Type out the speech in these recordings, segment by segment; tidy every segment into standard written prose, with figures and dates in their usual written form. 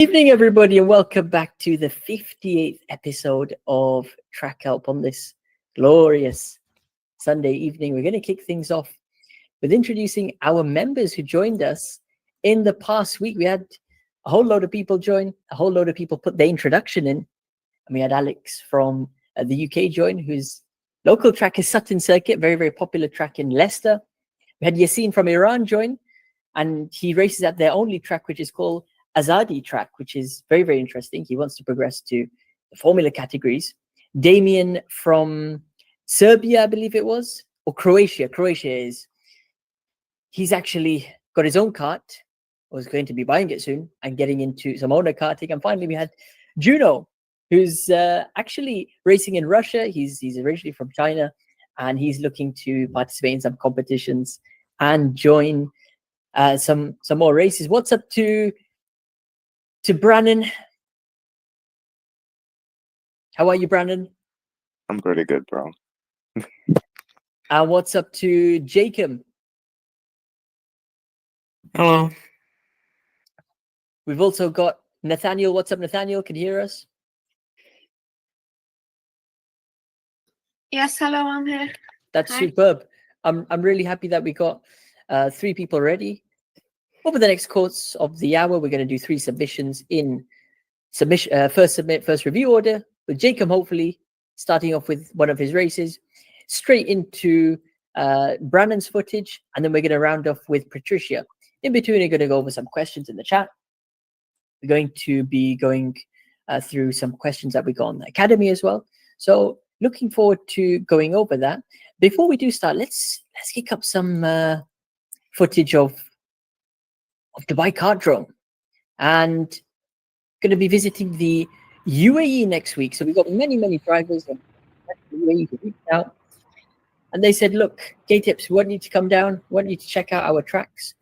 Evening, everybody, and welcome back to the 58th episode of Track Help on this glorious Sunday evening. We're going to kick things off with introducing our members who joined us in the past week. We had a whole load of people join, a whole load of people put their introduction in, and we had Alex from the UK join, whose local track is Sutton Circuit, very, very popular track in Leicester. We had Yassine from Iran join, and he races at their only track, which is called Azadi track, which is very, very interesting. He wants to progress to the formula categories. Damien from Serbia, I believe it was, or Croatia. He's actually got his own kart, was going to be buying it soon and getting into some owner karting. And finally, we had Juno, who's actually racing in Russia. He's originally from China, and he's looking to participate in some competitions and join some more races. What's up to Brandon? How are you, Brandon? I'm pretty good, bro. And what's up to Jacob? Hello. We've also got Nathaniel. What's up, Nathaniel? Can you hear us? Yes, hello, I'm here. That's Hi. superb. I'm really happy that we got 3 people ready. Over the next course of the hour, we're going to do 3 submissions in first submit, first review order, with Jacob hopefully starting off with one of his races, straight into Brandon's footage, and then we're going to round off with Patricia. In between, we're going to go over some questions in the chat. We're going to be going through some questions that we got on the Academy as well. So looking forward to going over that. Before we do start, let's kick up some footage of Dubai Kart Drone, and going to be visiting the UAE next week. So we've got many drivers from the UAE who reached out, and they said, look, KTips, we want you to come down, we want you to check out our tracks.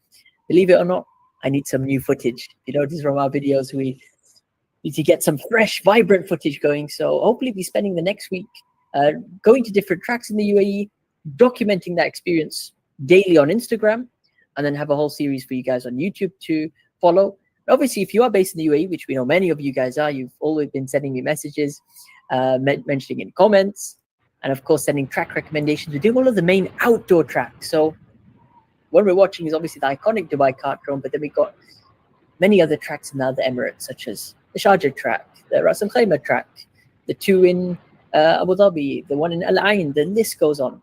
Believe it or not, I need some new footage. You notice from our videos, we need to get some fresh, vibrant footage going. So hopefully be spending the next week going to different tracks in the UAE, documenting that experience daily on Instagram, and then have a whole series for you guys on YouTube to follow. Obviously, if you are based in the UAE, which we know many of you guys are, you've always been sending me messages, mentioning in comments, and of course, sending track recommendations. We do all of the main outdoor tracks. So what we're watching is obviously the iconic Dubai Kart Drone, but then we've got many other tracks in the other Emirates, such as the Sharjah track, the Ras Al Khaimah track, the 2 in Abu Dhabi, the 1 in Al Ain, the list goes on.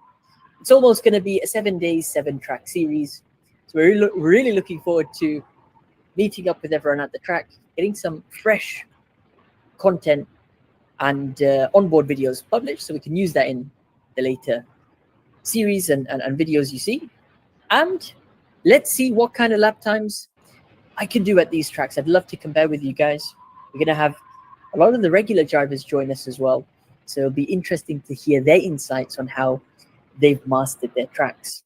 It's almost going to be a 7 days, 7 track series. So we're really looking forward to meeting up with everyone at the track, getting some fresh content and onboard videos published, so we can use that in the later series and videos you see. And let's see what kind of lap times I can do at these tracks. I'd love to compare with you guys. We're going to have a lot of the regular drivers join us as well, so it'll be interesting to hear their insights on how they've mastered their tracks.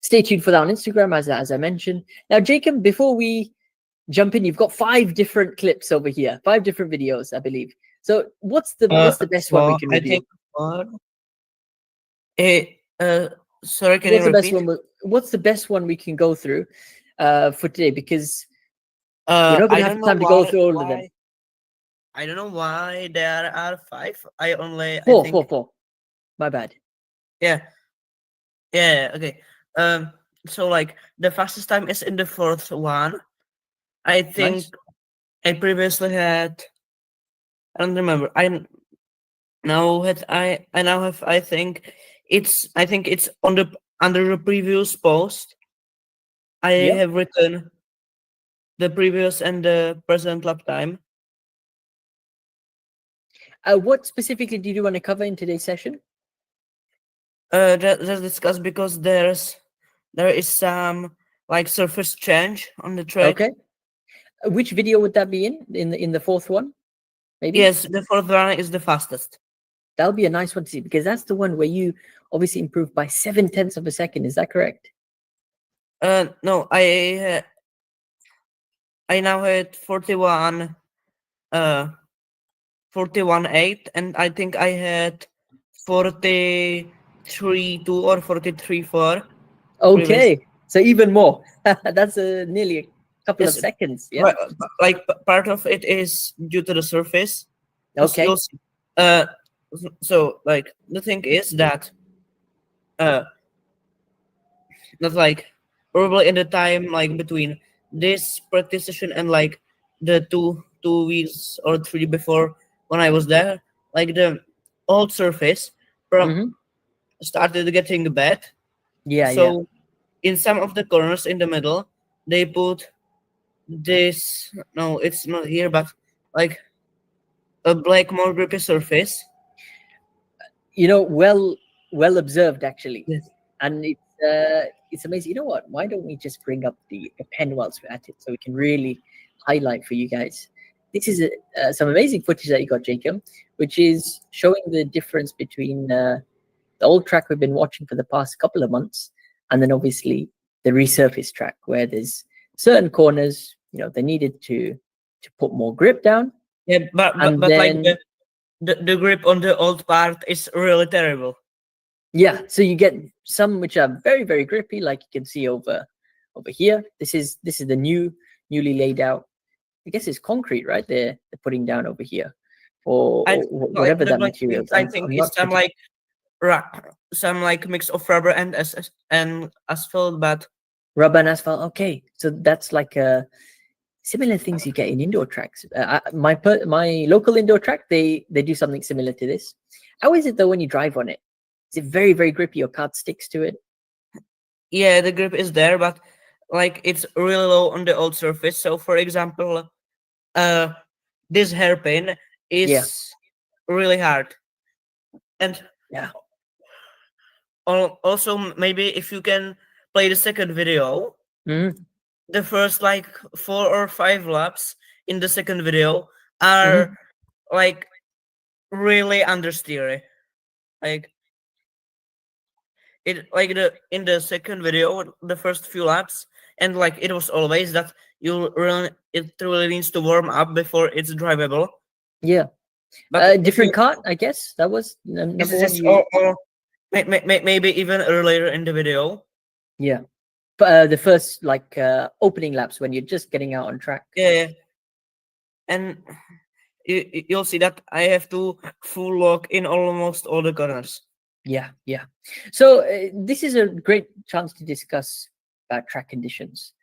Stay tuned for that on Instagram, as I mentioned. Now, Jacob, before we jump in, you've got 5 different clips over here, 5 different videos, I believe. So what's the best one we can review? Sorry, can you repeat? What's the best one we can go through for today? Because we're not going to have time to go through all of them. I don't know why there are 5. I only... Four. My bad. Yeah, okay. So like the fastest time is in the 4th one. I think Nice. I previously had, I don't remember. I now have I think it's on the under the previous post. I have written the previous and the present lap time. What specifically do you want to cover in today's session? Just discuss, because there is some like surface change on the track. Okay. Which video would that be in the 4th one? Maybe. Yes, the 4th one is the fastest. That'll be a nice one to see, because that's the one where you obviously improved by 0.7 of a second. Is that correct? No, I now had 41.8, and I think I had 43.2 or 43.4. Okay, so even more. That's nearly a couple of Yes, seconds. Yeah. but, like part of it is due to the surface. Okay. You'll see. So like the thing is that uh not like probably in the time like between this practice session and like the two weeks or three before when I was there, like the old surface from Mhm. started getting bad. Yeah. Yeah. So in some of the corners in the middle, they put this. No, it's not here, but like a black, more grippy surface. Well observed actually, Yes. and it's amazing. You know what? Why don't we just bring up the pen whilst we're at it, so we can really highlight for you guys. This is some amazing footage that you got, Jacob, which is showing the difference between the old track we've been watching for the past couple of months, and then obviously the resurfaced track where there's certain corners, they needed to put more grip down, Yeah, and but like then the grip on the old part is really terrible. yeah, so you get some which are very, very grippy, like you can see over here. This is the newly laid out. I guess it's concrete, right? They're putting down over here, or, I or like whatever the that black material is. I I'm, think I'm it's not partic- some like mix of rubber and and asphalt, but rubber and asphalt. Okay, so that's like similar things you get in indoor tracks. My local indoor track, they do something similar to this. How is it though when you drive on it? Is it very, very grippy? Your card sticks to it? yeah, the grip is there, but like it's really low on the old surface. So for example, uh this hairpin Yeah, is really hard. And yeah. also maybe if you can play the second video, Hmm. the first like 4 or 5 laps in the second video Hmm. are like really understeery. Like it like the in the second video, the first few laps, and like it was always that it really needs to warm up before it's drivable. Yeah. But if you Different cart, I guess that was this number one. is You or maybe even earlier in the video. Yeah, but the first like opening laps when you're just getting out on track. Yeah, and you'll see that I have to full lock in almost all the corners. Yeah, yeah. So this is a great chance to discuss about track conditions.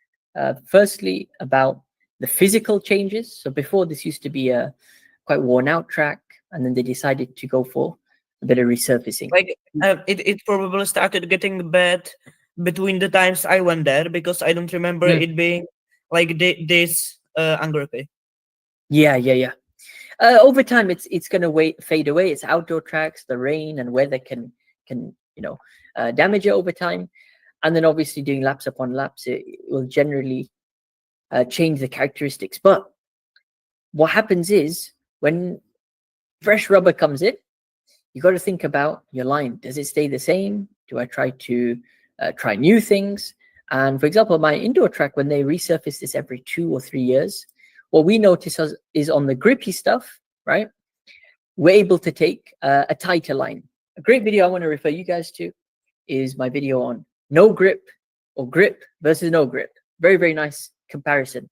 Firstly, about the physical changes. So before, this used to be a quite worn out track, and then they decided to go for a bit of resurfacing. Like it probably started getting bad between the times I went there because I don't remember Mm. it being like this ungrippy. Yeah, yeah, yeah. Over time, it's going to fade away. It's outdoor tracks. The rain and weather can damage it over time, and then obviously doing laps upon laps, it will generally change the characteristics. But what happens is when fresh rubber comes in, you got to think about your line. Does it stay the same? Do I try to try new things? And for example, my indoor track, when they resurface this every 2 or 3 years, what we notice is on the grippy stuff, right? We're able to take a tighter line. A great video I want to refer you guys to is my video on no grip or grip versus no grip. Very, very nice comparison.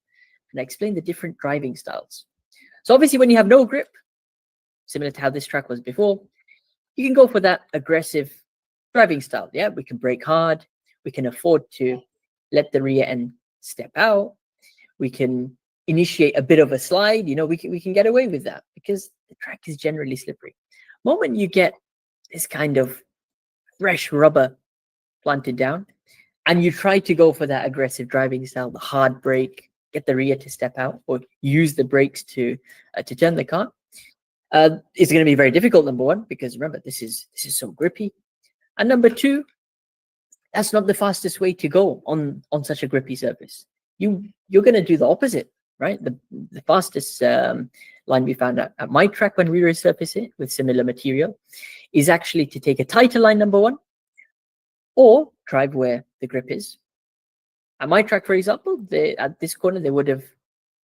And I explain the different driving styles. So obviously when you have no grip, similar to how this track was before, you can go for that aggressive driving style. Yeah, we can brake hard. We can afford to let the rear end step out. We can initiate a bit of a slide. We can get away with that because the track is generally slippery. Moment you get this kind of fresh rubber planted down and you try to go for that aggressive driving style, the hard brake, get the rear to step out or use the brakes to turn the car, it's going to be very difficult, number one, because remember, this is so grippy. And number two, that's not the fastest way to go on such a grippy surface. You're going to do the opposite, right? The fastest line we found at my track when we resurface it with similar material is actually to take a tighter line, number one, or drive where the grip is. At my track, for example, at this corner, they would have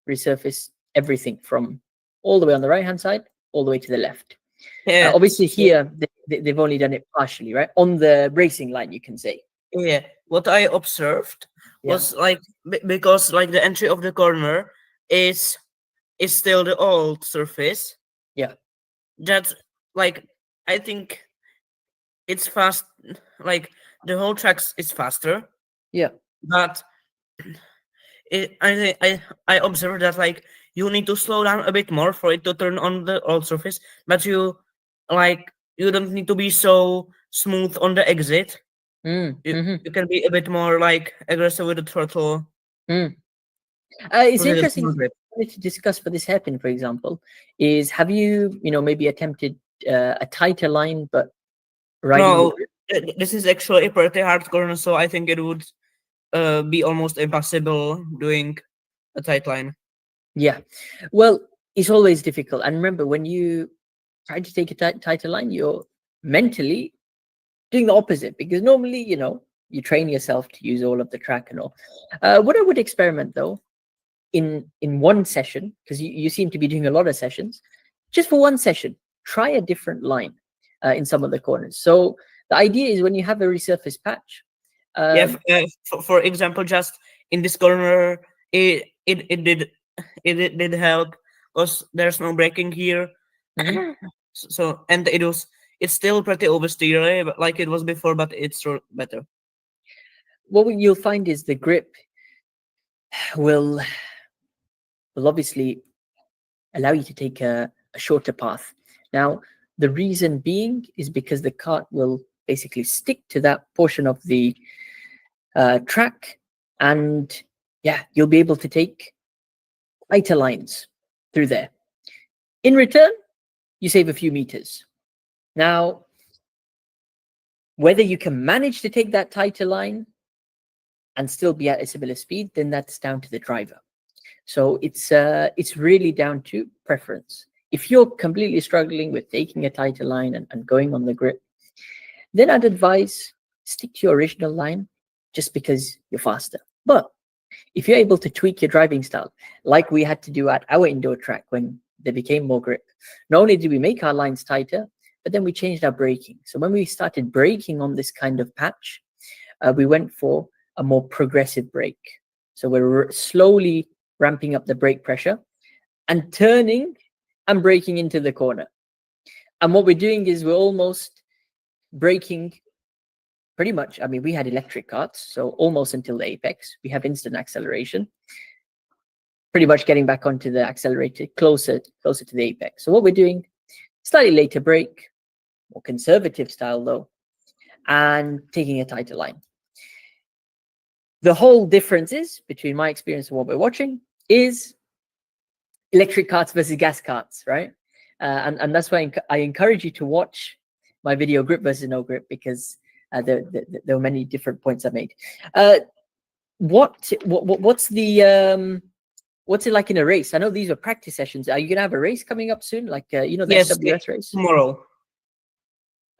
resurfaced everything from all the way on the right-hand side, all the way to the left. Yeah, Obviously, here, they've only done it partially, right? On the racing line, you can say. yeah. What I observed Yeah. was like because like the entry of the corner is still the old surface. Yeah. That's like I think it's fast. Like the whole tracks is faster, Yeah. but I observed that like you need to slow down a bit more for it to turn on the old surface, but you don't need to be so smooth on the exit. Mm-hmm. You can be a bit more like aggressive with the throttle Mm. It's to get a interesting smooth grip. to discuss for this hairpin, for example, is have you, maybe attempted a tighter line, but riding the No, grip? this is actually a pretty hard corner, so I think it would be almost impossible doing a tight line. Yeah. Well, it's always difficult. And remember, when you try to take a tighter line, you're mentally doing the opposite because normally, you train yourself to use all of the track and all. What I would experiment though, in one session, because you seem to be doing a lot of sessions, just for one session, try a different line in some of the corners. So the idea is when you have a resurfaced patch, Yeah, um, for example, just in this corner, it did help because there's no braking here. mhm. So and it's still pretty oversteery, but like it was before, but it's better. What you'll find is the grip will obviously allow you to take a shorter path. Now, the reason being is because the cart will basically stick to that portion of the track, and yeah, you'll be able to take lighter lines through there. In return, you save a few meters. Now, whether you can manage to take that tighter line and still be at a similar speed, then that's down to the driver. So it's really down to preference. If you're completely struggling with taking a tighter line and going on the grip, then I'd advise stick to your original line just because you're faster. But if you're able to tweak your driving style, like we had to do at our indoor track when they became more grip, not only did we make our lines tighter, but then we changed our braking. So when we started braking on this kind of patch, we went for a more progressive brake. So we're slowly ramping up the brake pressure and turning and braking into the corner. And what we're doing is we're almost braking pretty much. I mean, we had electric carts, so almost until the apex. We have instant acceleration, pretty much getting back onto the accelerator closer to the apex. So what we're doing, slightly later brake, more conservative style though, and taking a tighter line. The whole difference is between my experience and what we're watching is electric carts versus gas carts, right? And that's why I encourage you to watch my video grip versus no grip, because there were many different points I made. What's it like in a race? I know these are practice sessions. Are you gonna have a race coming up soon? Like the Yes, SWS race? tomorrow.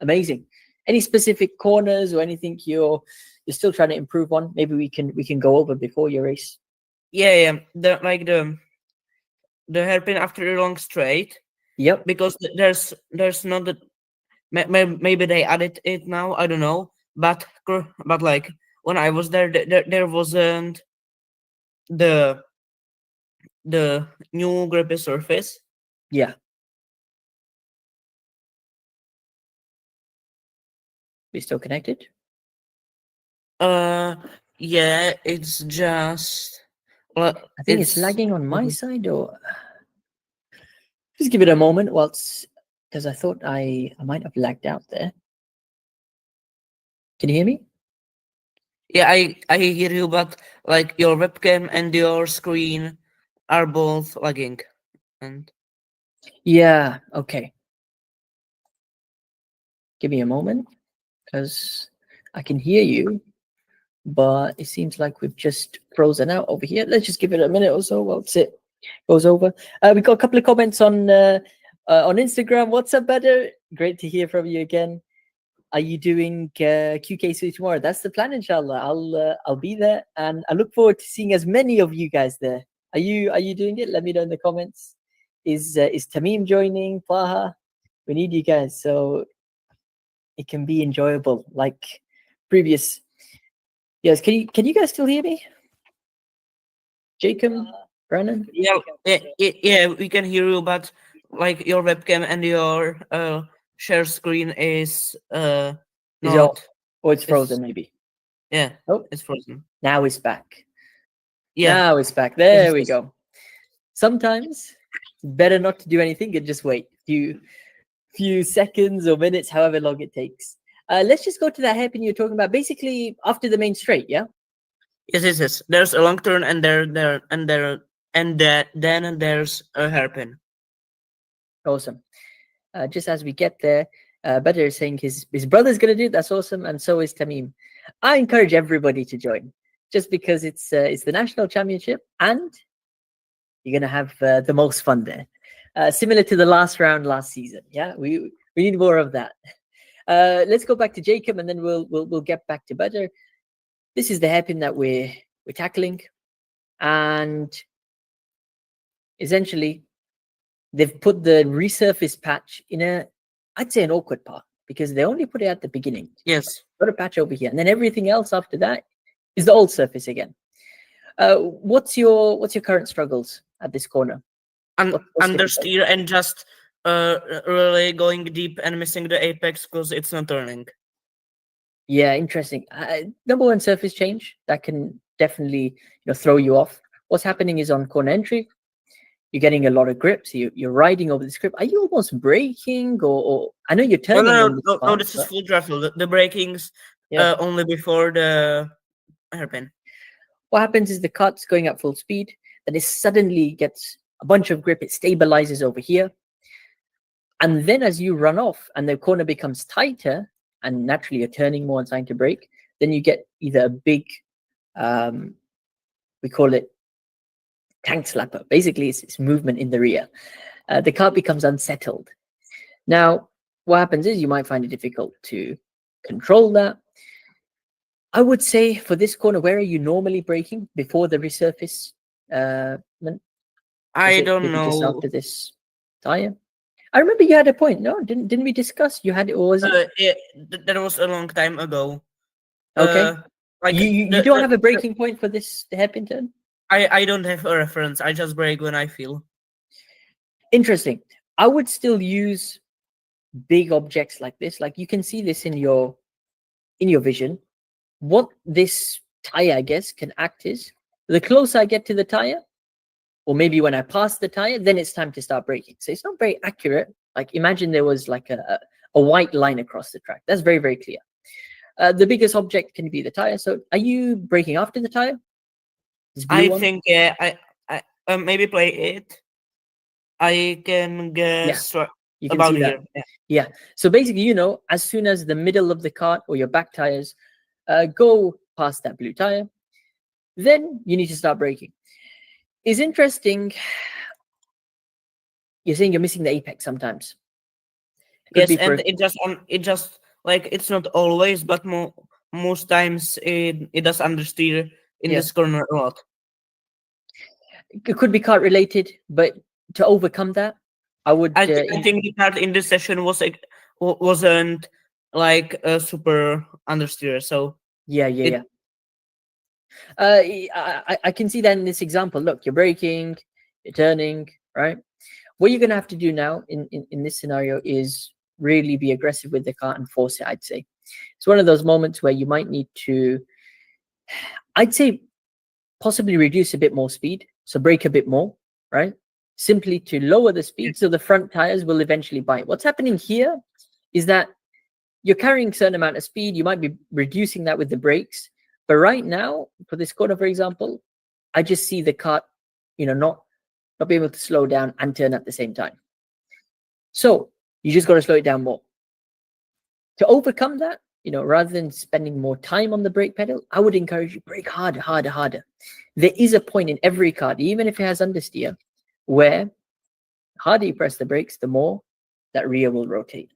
Amazing. Any specific corners or anything you're still trying to improve on? Maybe we can go over before your race. Yeah. The hairpin after the long straight, Yep. because there's not the maybe they added it now, I don't know, but like when I was there, there wasn't the new grippy surface. Yeah. We still connected? Yeah, it's just well, I think it's it's lagging on my side, or just give it a moment whilst, because I thought I might have lagged out there. Can you hear me? yeah, I hear you, but like your webcam and your screen are both lagging, and Yeah. Okay. Give me a moment, because I can hear you, but it seems like we've just frozen out over here. Let's just give it a minute or so whilst it goes over. We got a couple of comments on Instagram. What's up, better? Great to hear from you again. Are you doing QK3 tomorrow? That's the plan, inshallah. I'll be there, and I look forward to seeing as many of you guys there. Are you doing it? Let me know in the comments. Is Tamim joining? Faha? We need you guys so it can be enjoyable like previous Yes, can you guys still hear me? Jacob, Brandon? Yeah, we can hear you, but like your webcam and your share screen is Is it not. off? Or it's It's, frozen maybe. yeah, Oh, it's frozen. now it's back. Yeah, Now it's back. There we yes. go. Sometimes it's better not to do anything and just wait few seconds or minutes, however long it takes. Let's just go to that hairpin you're talking about. Basically, after the main straight, yeah. Yes. There's a long turn, and then there's a hairpin. Awesome. Just as we get there, Badr is saying his brother's gonna do it. That's awesome, and so is Tamim. I encourage everybody to join, just because it's the national championship, and you're gonna have the most fun there. Similar to the last round last season. Yeah, we need more of that. Let's go back to Jacob, and then we'll get back to Badr. This is the hairpin that we're tackling, and essentially they've put the resurface patch in I'd say an awkward part, because they only put it at the beginning. Yes. Got a patch over here, and then everything else after that is the old surface again. What's your current struggles at this corner? What's difficult? Understeer and just really going deep and missing the apex because it's not turning. Yeah, interesting. Number one, surface change that can definitely throw you off. What's happening is on corner entry, you're getting a lot of grip, so you're riding over this grip. Are you almost braking, or I know you're turning? No, this is full throttle. The braking's only before the hairpin. What happens is the kart's going at full speed, then it suddenly gets a bunch of grip, it stabilizes over here. And then as you run off and the corner becomes tighter, and naturally you're turning more and trying to brake, then you get either a big, we call it tank slapper. Basically, it's movement in the rear. The kart becomes unsettled. Now, what happens is you might find it difficult to control that. I would say for this corner, where are you normally braking before the resurface? I don't maybe know. Just after this tire. I remember you had a point. No, didn't we discuss? You had it, or was it? That was a long time ago. Okay. Like you don't have a breaking point for this hairpin turn? I don't have a reference. I just brake when I feel. Interesting. I would still use big objects like this. Like you can see this in your vision. What this tire, I guess, can act is the closer I get to the tire, or maybe when I pass the tire, then it's time to start braking. So it's not very accurate. Like imagine there was like a white line across the track. That's very, very clear. The biggest object can be the tire. So are you braking after the tire? I think I maybe play it. I can guess you can about see that. here. Yeah. So basically, as soon as the middle of the kart or your back tires go past that blue tire, then you need to start braking. It's interesting. You're saying you're missing the apex sometimes. Yes, and it just like it's not always, but most times it does understeer in this corner a lot. It could be kart related, but to overcome that, I would. I think the kart in this session wasn't like a super understeer. So yeah. I can see that in this example. Look, you're braking, you're turning, right? What you're gonna have to do now in this scenario is really be aggressive with the kart and force it. I'd say it's one of those moments where you might need to, I'd say, possibly reduce a bit more speed, so brake a bit more, right? Simply to lower the speed, so the front tires will eventually bite. What's happening here is that you're carrying a certain amount of speed. You might be reducing that with the brakes, but right now, for this corner, for example, I just see the kart, not be able to slow down and turn at the same time. So you just got to slow it down more. To overcome that, rather than spending more time on the brake pedal, I would encourage you brake harder. There is a point in every kart, even if it has understeer, where the harder you press the brakes, the more that rear will rotate.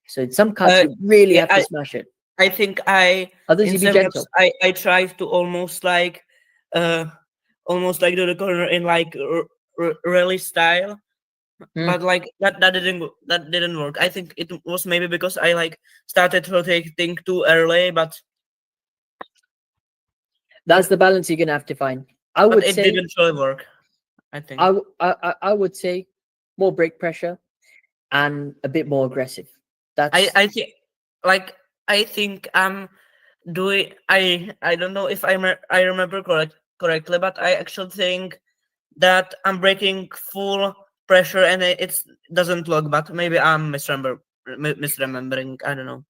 So in some karts, you really have to smash it. I think others you be gentle. I try to almost like do the corner in like rally style, but like that didn't work. I think it was maybe because I like started rotating too early, but That's the balance you're gonna have to find. I But would it say didn't really work, I think. I would say more brake pressure and a bit more aggressive. That's I think, like, I think I'm doing. I don't know if I remember correctly, but I actually think that I'm breaking full pressure and it doesn't look. But maybe I'm misremembering. I don't know.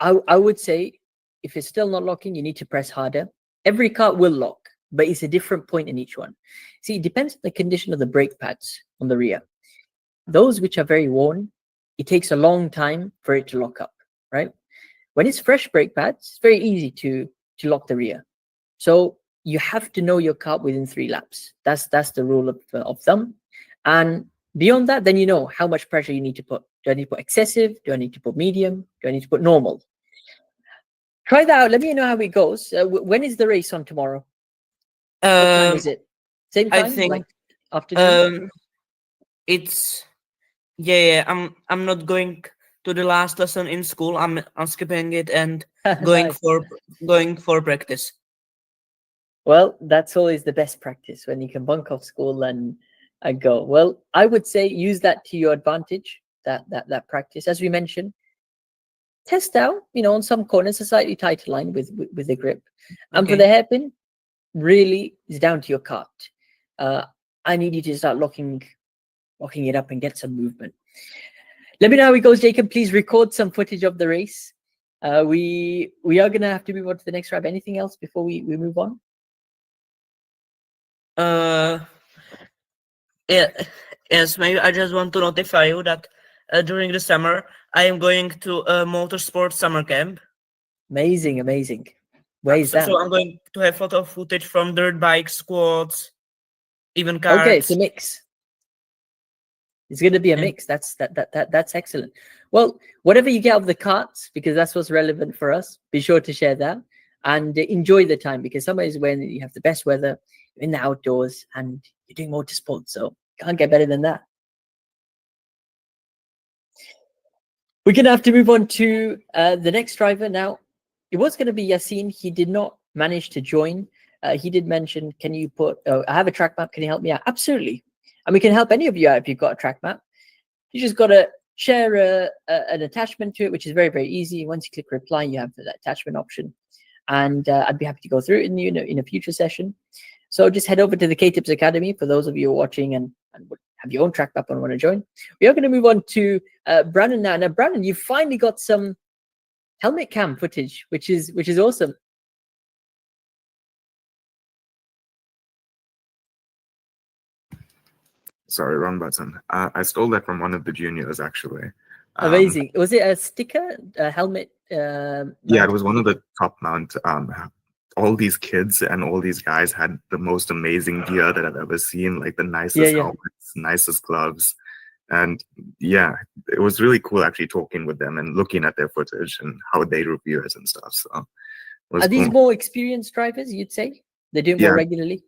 I would say if it's still not locking, you need to press harder. Every car will lock, but it's a different point in each one. See, it depends on the condition of the brake pads on the rear. Those which are very worn, it takes a long time for it to lock up, right? When it's fresh brake pads, it's very easy to lock the rear. So you have to know your car within 3 laps. That's the rule of thumb. And beyond that, then you know how much pressure you need to put. Do I need to put excessive? Do I need to put medium? Do I need to put normal? Try that out. Let me know how it goes. When is the race on tomorrow? What time is it? Same I time, think like afternoon? it's yeah. I'm not going to the last lesson in school. I'm skipping it and going Nice. going for practice. Well, that's always the best practice when you can bunk off school and go. Well, I would say use that to your advantage. That practice, as we mentioned, test out. On some corners a slightly tighter line with the grip, and for Okay. the hairpin, really is down to your cart. I need you to start locking it up and get some movement. Let me know how it goes, Jacob. Please record some footage of the race. We are gonna have to move on to the next drive. Anything else before we move on? Yeah, yes, maybe I just want to notify you that during the summer I am going to a motorsport summer camp. Amazing. Where is that? So I'm going to have photo footage from dirt bikes, quads, even Okay, it's a karts. mix. It's going to be a And mix. That's excellent. Well, whatever you get of the carts, because that's what's relevant for us, be sure to share that and enjoy the time, because summer is when you have the best weather, you're in the outdoors, and you're doing motorsport. So can't get better than that. We're going to have to move on to the next driver now. It was going to be Yassine. He did not manage to join. He did mention, can you put, I have a track map. Can you help me out? Absolutely. And we can help any of you out if you've got a track map. You just got to share an attachment to it, which is very, very easy. Once you click reply, you have that attachment option. And I'd be happy to go through it in a future session. So just head over to the KTips Academy for those of you who are watching and would have your own track map and want to join. We are going to move on to Brandon now. Now, Brandon, you finally got some helmet cam footage, which is awesome. Sorry, wrong button. I stole that from one of the juniors, actually. Amazing. Was it a sticker, a helmet? Yeah, it mount? was one of the top mount. All these kids and all these guys had the most amazing gear that I've ever seen, like the nicest Yeah. helmets, nicest gloves. And yeah, it was really cool actually talking with them and looking at their footage and how they review it and stuff. So it was Are these cool. more experienced drivers, you'd say? They do it more Yeah. regularly?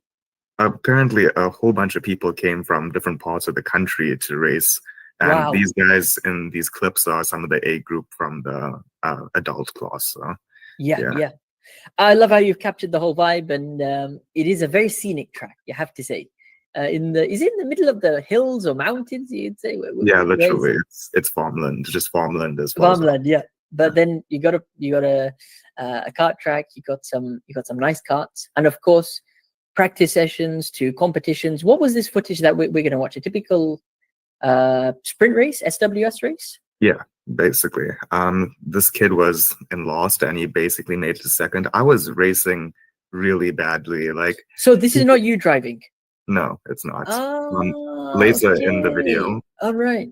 Apparently, a whole bunch of people came from different parts of the country to race. And Wow. these guys in these clips are some of the A group from the adult class. So Yeah. I love how you've captured the whole vibe, and it is a very scenic track, you have to say. Is it in the middle of the hills or mountains? You'd say. yeah, Where is literally, it? it's farmland, just farmland as far as Farmland, yeah. But then you got a kart track. You got some nice karts, and of course, practice sessions to competitions. What was this footage that we're going to watch? A typical sprint race, SWS race? Yeah, basically. This kid was in last and he basically made it to second. I was racing really badly. Like, So this is not you driving. no, it's not. Ah, Later in the okay. video. All right.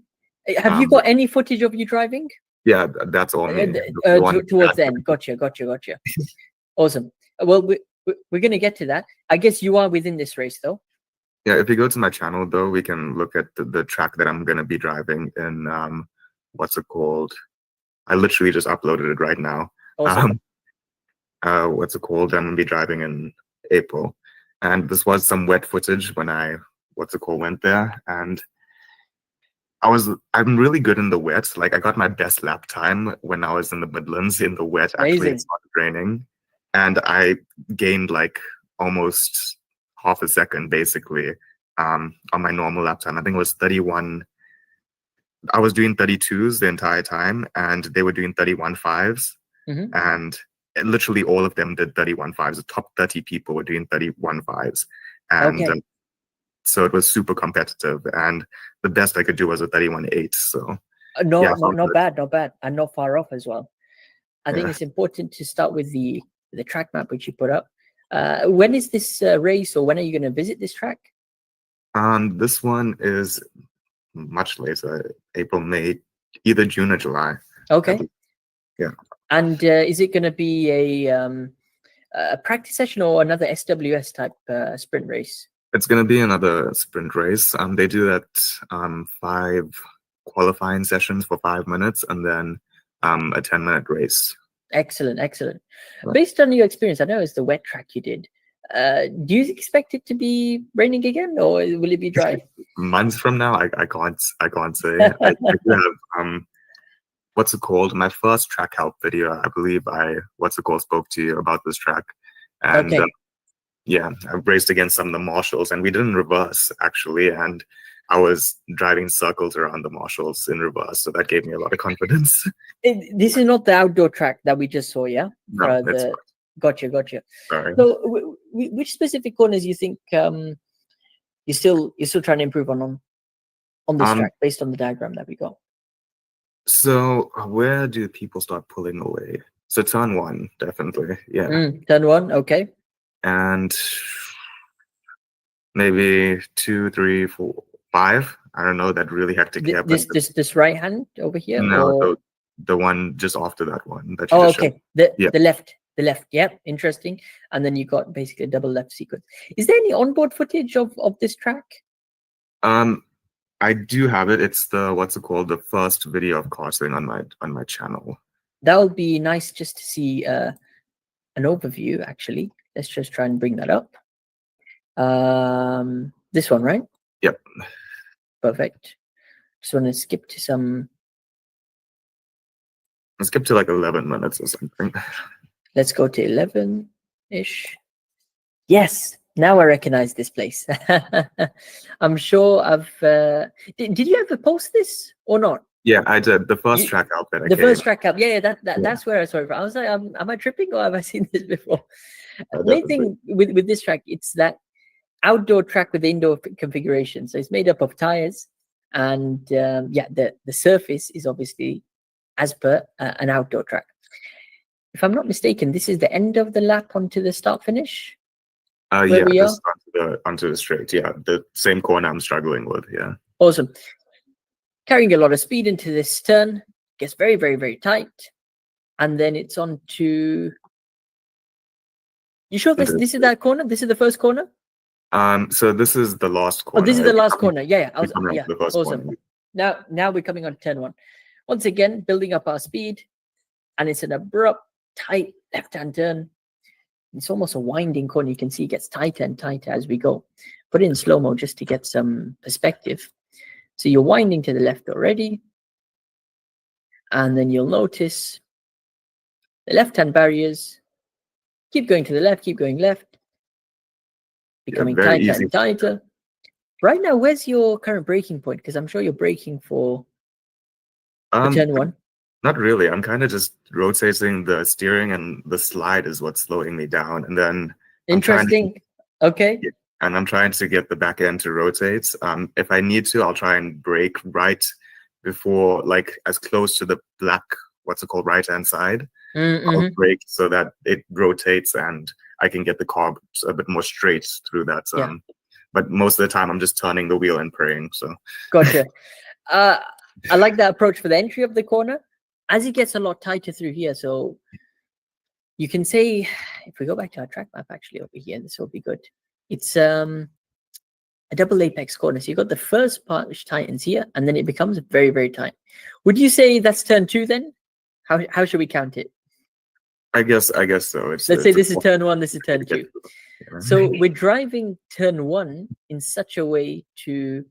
Have you got any footage of you driving? Yeah, that's all me. The one Towards the end. Gotcha. Awesome. Well, we're going to get to that. I guess you are within this race, though. Yeah, if you go to my channel, though, we can look at the track that I'm going to be driving in, what's it called? I literally just uploaded it right now. Awesome. What's it called? I'm going to be driving in April. And this was some wet footage when I, went there. And I'm really good in the wet. Like, I got my best lap time when I was in the Midlands in the wet. Actually, Amazing. it started raining. and I gained like almost half a second basically on my normal lap time. I think it was 31. I was doing 32s the entire time, and they were doing 31.5s, Mhm. and literally all of them did 31.5s. The top 30 people were doing 31.5s, and Okay. so it was super competitive. And the best I could do was a 31.8. So No, yeah, not bad, not bad, and not far off as well. I think yeah. it's important to start with the track map which you put up. When is this race, or when are you going to visit this track? This one is much later, April, May, either June or July. Okay. Yeah. And is it going to be a practice session or another SWS type sprint race? It's going to be another sprint race. They do that 5 qualifying sessions for 5 minutes, and then a 10-minute race. Excellent, excellent. Yeah. Based on your experience, I know it's the wet track you did. Do you expect it to be raining again, or will it be dry? Months from now, I can't say. I do have what's it called? My first track help video, I believe spoke to you about this track, and Okay. yeah, I raced against some of the marshals, and we did in reverse actually, and I was driving circles around the marshals in reverse, so that gave me a lot of confidence. This is not the outdoor track that we just saw, yeah? No, it's Gotcha. sorry. So, which specific corners you think you're still trying to improve on this track based on the diagram that we got? So where do people start pulling away? So turn 1, definitely, yeah. Turn 1, okay. And maybe 2, 3, 4, 5. I don't know, that really hectic hairpin. This right hand over here? No, or... the one just after that one that you Oh, just okay. showed. The left. Yeah, interesting. And then you got basically a double left sequence. Is there any onboard footage of this track? I do have it. It's the first video of karting on my channel. That would be nice just to see an overview. Actually, let's just try and bring that up. This one, right? Yep. Perfect. Just want to skip to some. Let's skip to like 11 minutes or something. Let's go to 11-ish. Yes, now I recognize this place. I'm sure I've. Did you ever post this or not? Yeah, I did. The first track out that I The came. first track up. Yeah, that's where I saw it from. I was like, am I tripping, or have I seen this before? The main thing with this track, it's that outdoor track with indoor configuration. So it's made up of tires, and yeah, the surface is obviously as per an outdoor track. If I'm not mistaken, this is the end of the lap onto the start finish. Yeah, just onto the straight. Yeah, the same corner I'm struggling with. Yeah. Awesome. Carrying a lot of speed into this turn, gets very, very, very tight, and then it's on to. You sure this is that corner? This is the first corner? So this is the last corner. Oh, this is the last corner. Yeah. The first Awesome. corner. Now we're coming on turn 1. Once again, building up our speed, and it's an abrupt, tight left-hand turn. It's almost a winding corner. You can see it gets tighter and tighter as we go. Put it in slow-mo just to get some perspective. So you're winding to the left already. And then you'll notice the left-hand barriers. Keep going to the left, keep going left. Becoming tighter and tighter. Right now, where's your current braking point? Because I'm sure you're braking for turn 1. Not really. I'm kind of just rotating the steering, and the slide is what's slowing me down. And then interesting. Okay. And I'm trying to get the back end to rotate. If I need to, I'll try and brake right before, like as close to the black, right-hand side. I'll brake so that it rotates and I can get the car a bit more straight through that. But most of the time, I'm just turning the wheel and praying. So. Gotcha. I like that approach for the entry of the corner. As it gets a lot tighter through here, so you can say, if we go back to our track map actually over here, this will be good. It's a double apex corner. So you got the first part which tightens here, and then it becomes very, very tight. Would you say that's turn 2 then? How should we count it? I guess so. Let's say this is turn 1, this is turn 2. So we're driving turn 1 in such a way to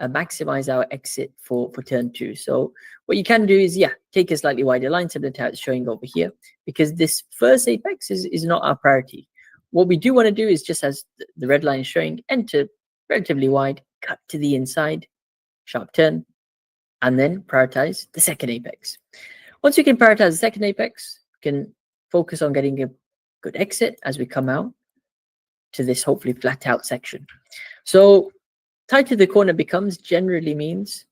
maximize our exit for turn 2. So what you can do is, take a slightly wider line, similar to how it's showing over here, because this first apex is not our priority. What we do want to do is, just as the red line is showing, enter relatively wide, cut to the inside, sharp turn, and then prioritize the second apex. Once you can prioritize the second apex, you can focus on getting a good exit as we come out to this hopefully flat out section. So tight to the corner becomes generally means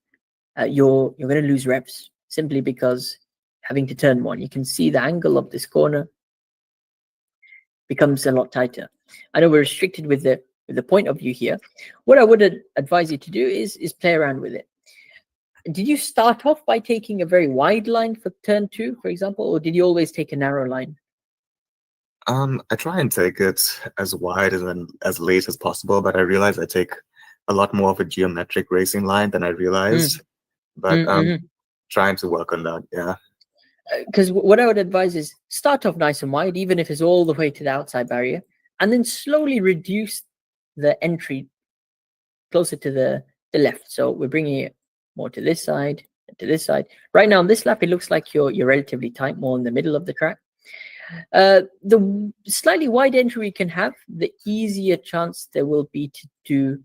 you're going to lose revs, simply because having to turn one, you can see the angle of this corner becomes a lot tighter. I know we're restricted with the point of view here. What I would advise you to do is play around with it. Did you start off by taking a very wide line for turn 2, for example, or did you always take a narrow line? I try and take it as wide and as late as possible, but I realize I take a lot more of a geometric racing line than I realized. But trying to work on that, yeah. Because what I would advise is start off nice and wide, even if it's all the way to the outside barrier, and then slowly reduce the entry closer to the left. So we're bringing it more to this side, to this side. Right now on this lap, it looks like you're relatively tight, more in the middle of the track. The slightly wide entry you can have, the easier chance there will be to do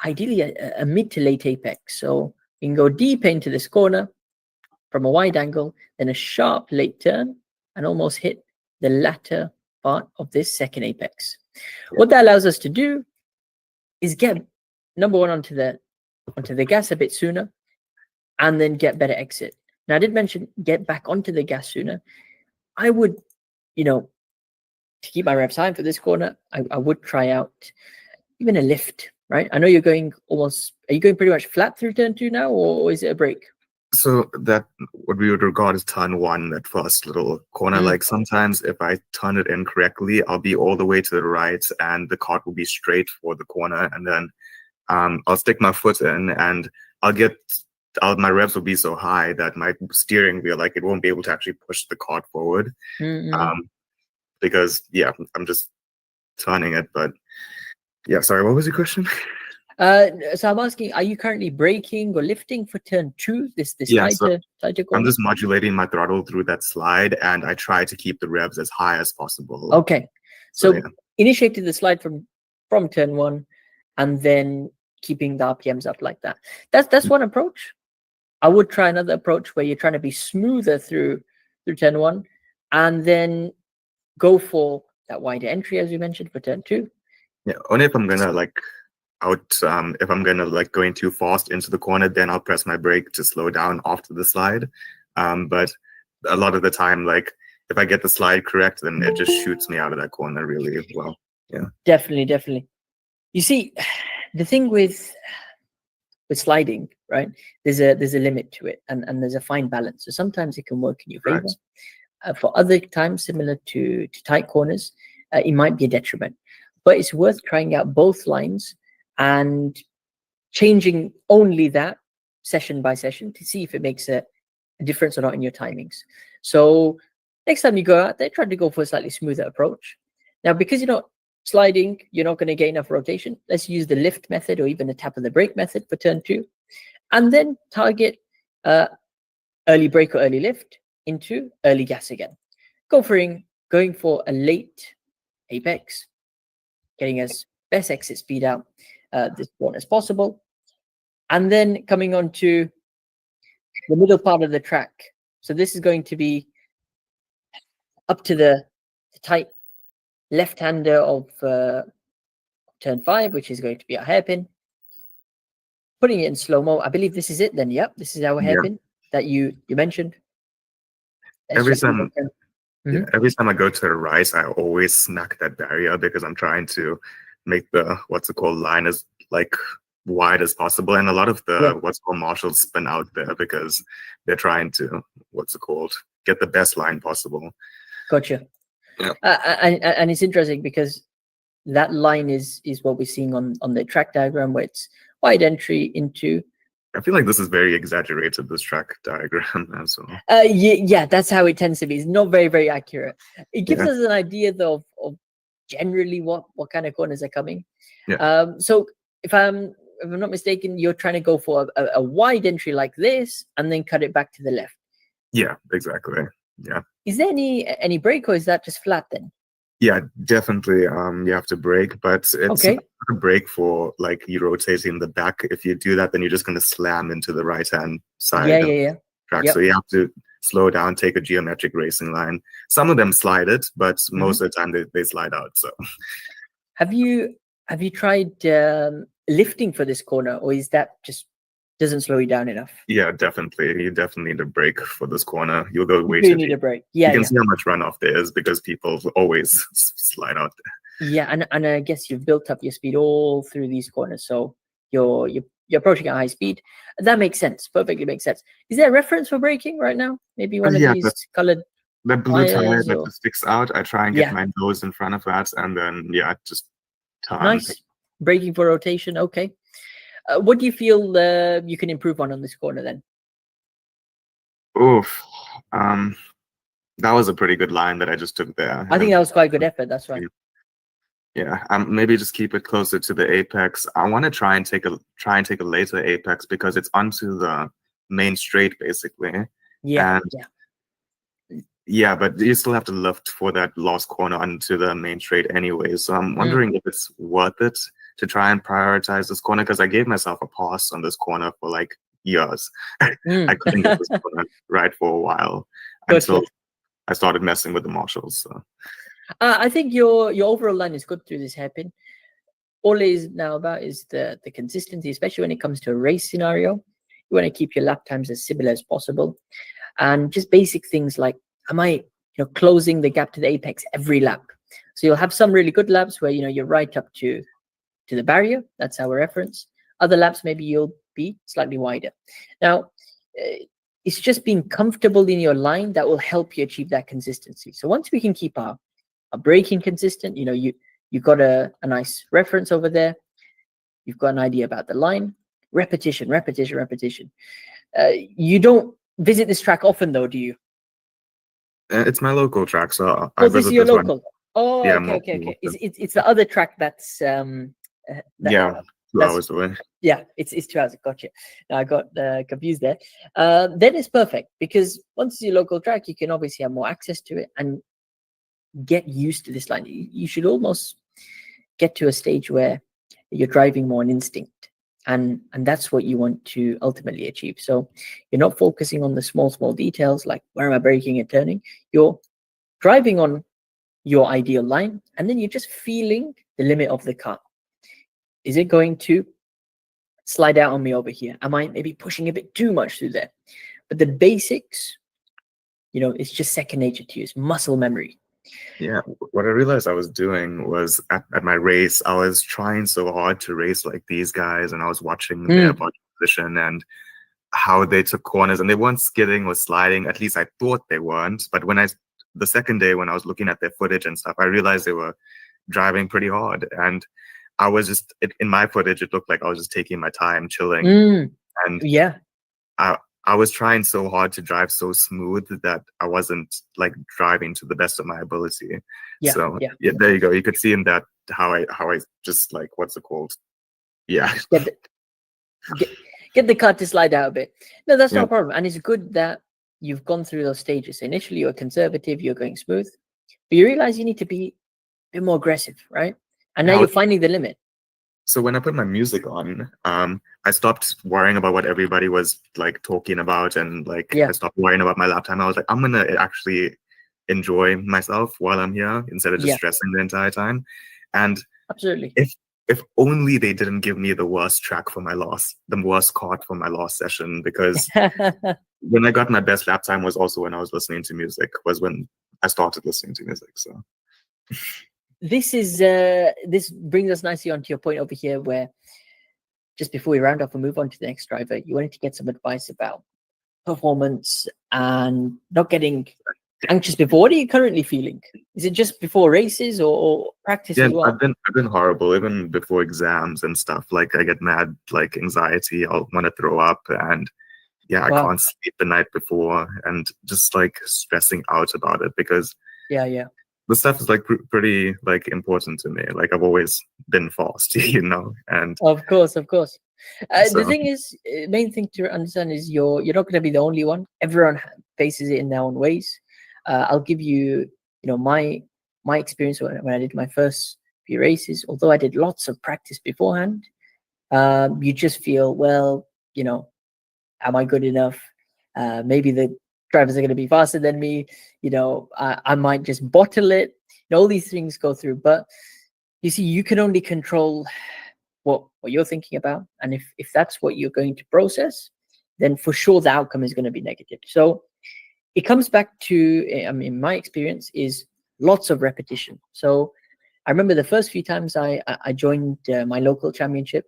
ideally a mid to late apex. So you can go deep into this corner from a wide angle, then a sharp late turn, and almost hit the latter part of this second apex. What that allows us to do is get number one onto the gas a bit sooner, and then get better exit. Now, I did mention get back onto the gas sooner. I would, to keep my revs high for this corner, I would try out even a lift, right? I know you're going are you going pretty much flat through turn 2 now, or is it a break? So that what we would regard as turn 1, that first little corner, like sometimes if I turn it incorrectly, I'll be all the way to the right and the cart will be straight for the corner, and then I'll stick my foot in and my revs will be so high that my steering wheel, it won't be able to actually push the cart forward. Because I'm just turning it. But sorry, what was your question? So I'm asking, are you currently braking or lifting for turn 2? This tighter corner? I'm just modulating my throttle through that slide, and I try to keep the revs as high as possible. Okay, so initiated the slide from turn 1, and then keeping the RPMs up like that. That's one approach. I would try another approach where you're trying to be smoother through turn 1, and then go for that wider entry, as you mentioned, for turn 2. Yeah, only if I'm gonna if I'm gonna going too fast into the corner, then I'll press my brake to slow down after the slide. But a lot of the time, if I get the slide correct, then it just shoots me out of that corner really well. Yeah, definitely. You see, the thing with sliding, right? There's a limit to it, and there's a fine balance. So sometimes it can work in your favor. Right. For other times, similar to tight corners, it might be a detriment. But it's worth trying out both lines and changing only that session by session to see if it makes a difference or not in your timings. So next time you go out there, try to go for a slightly smoother approach. Now, because you're not sliding, you're not going to get enough rotation. Let's use the lift method or even the tap of the brake method for turn 2, and then target early brake or early lift into early gas again. Going for a late apex, getting as best exit speed out this point as possible, and then coming on to the middle part of the track. So this is going to be up to the tight left-hander of turn 5, which is going to be our hairpin. Putting it in slow-mo. I believe this is it then. Yep, this is our hairpin that you mentioned. Every time I go to the right, I always smack that barrier because I'm trying to make the line as wide as possible, and a lot of the marshals spin out there because they're trying to get the best line possible. Gotcha. Yeah. And it's interesting because that line is what we're seeing on the track diagram, where it's wide entry into. I feel like this is very exaggerated, this track diagram as well. Yeah, that's how it tends to be. It's not very, very accurate. It gives us an idea though of generally what kind of corners are coming. So if I'm if I'm not mistaken, you're trying to go for a wide entry like this and then cut it back to the left. Yeah, exactly. Yeah. Is there any brake, or is that just flat then? Yeah, definitely. You have to brake, but it's Okay. not a brake for like you rotating the back. If you do that, then you're just going to slam into the right-hand side of the track. Yep. So you have to slow down, take a geometric racing line. Some of them slide it, but most of the time they slide out. So have you tried lifting for this corner, or is that just doesn't slow you down enough? yeah, definitely. You definitely need a brake for this corner. You'll go way You too need deep. a brake. Yeah, You can see how much runoff there is because people always slide out there. Yeah, and I guess you've built up your speed all through these corners, so you're approaching at high speed. That makes sense. Perfectly makes sense. Is there a reference for braking right now? Maybe one of these colored the blue tire wires that or- just sticks out. I try and get my nose in front of that, and then just turn. Nice. Braking for rotation. Okay. What do you feel you can improve on this corner then? Oof. That was a pretty good line that I just took there. I think that was quite a good effort. That's right. Yeah. Maybe just keep it closer to the apex. I want to try and take a later apex because it's onto the main straight basically. Yeah. And yeah, but you still have to lift for that last corner onto the main straight anyway. So I'm wondering if it's worth it to try and prioritize this corner, because I gave myself a pass on this corner for like years. I couldn't get this corner right for a while until I started messing with the marshals. So I think your overall line is good through this hairpin. All it is now about is the consistency, especially when it comes to a race scenario. You want to keep your lap times as similar as possible, and just basic things like, am I closing the gap to the apex every lap? So you'll have some really good laps where you're right up to the barrier. That's our reference. Other laps, maybe you'll be slightly wider. Now, it's just being comfortable in your line that will help you achieve that consistency. So once we can keep our braking consistent, you've got a nice reference over there. You've got an idea about the line. Repetition. You don't visit this track often, though, do you? it's my local track, so I this is your local. One. Oh, yeah, okay. It's the other track that's 2 hours away. Yeah, it's 2 hours. Gotcha. Now I got confused there. Then it's perfect, because once it's your local track, you can obviously have more access to it and get used to this line. You should almost get to a stage where you're driving more on instinct, and that's what you want to ultimately achieve. So you're not focusing on the small details like where am I braking and turning. You're driving on your ideal line, and then you're just feeling the limit of the car. Is it going to slide out on me over here? Am I maybe pushing a bit too much through there? But the basics, it's just second nature to you. It's muscle memory. Yeah, what I realized I was doing was at my race, I was trying so hard to race like these guys, and I was watching their body position and how they took corners, and they weren't skidding or sliding. At least I thought they weren't. But the second day when I was looking at their footage and stuff, I realized they were driving pretty hard. And I was just, in my footage, it looked like I was just taking my time, chilling. And I was trying so hard to drive so smooth that I wasn't like driving to the best of my ability. So there you go. You could see in that how I just like, what's it called? Yeah. Get the car to slide out a bit. No, that's not a problem. And it's good that you've gone through those stages. Initially, you're conservative, you're going smooth, but you realize you need to be a bit more aggressive, right? And now you're finding the limit. So when I put my music on, I stopped worrying about what everybody was like talking about, and like I stopped worrying about my lap time. I was like, I'm gonna actually enjoy myself while I'm here instead of just stressing the entire time. And absolutely, if only they didn't give me the worst track for the worst kart for my last session, because when I got my best lap time was also when I was listening to music, was when I started listening to music. So this brings us nicely onto your point over here, where just before we round up and move on to the next driver, you wanted to get some advice about performance and not getting anxious before. What are you currently feeling? Is it just before races or practice as well? I've been horrible even before exams and stuff. Like I get mad, like anxiety. I'll want to throw up, and I can't sleep the night before, and just like stressing out about it, because the stuff is like pretty like important to me. Like I've always been fast, and of course. The So thing is, main thing to understand is you're not going to be the only one. Everyone faces it in their own ways. I'll give you, my experience when I did my first few races. Although I did lots of practice beforehand, you just feel, well, am I good enough? Maybe the drivers are going to be faster than me. I might just bottle it. All these things go through, but you see, you can only control what you're thinking about, and if that's what you're going to process, then for sure the outcome is going to be negative. So it comes back to, my experience is lots of repetition. So I remember the first few times I joined my local championship,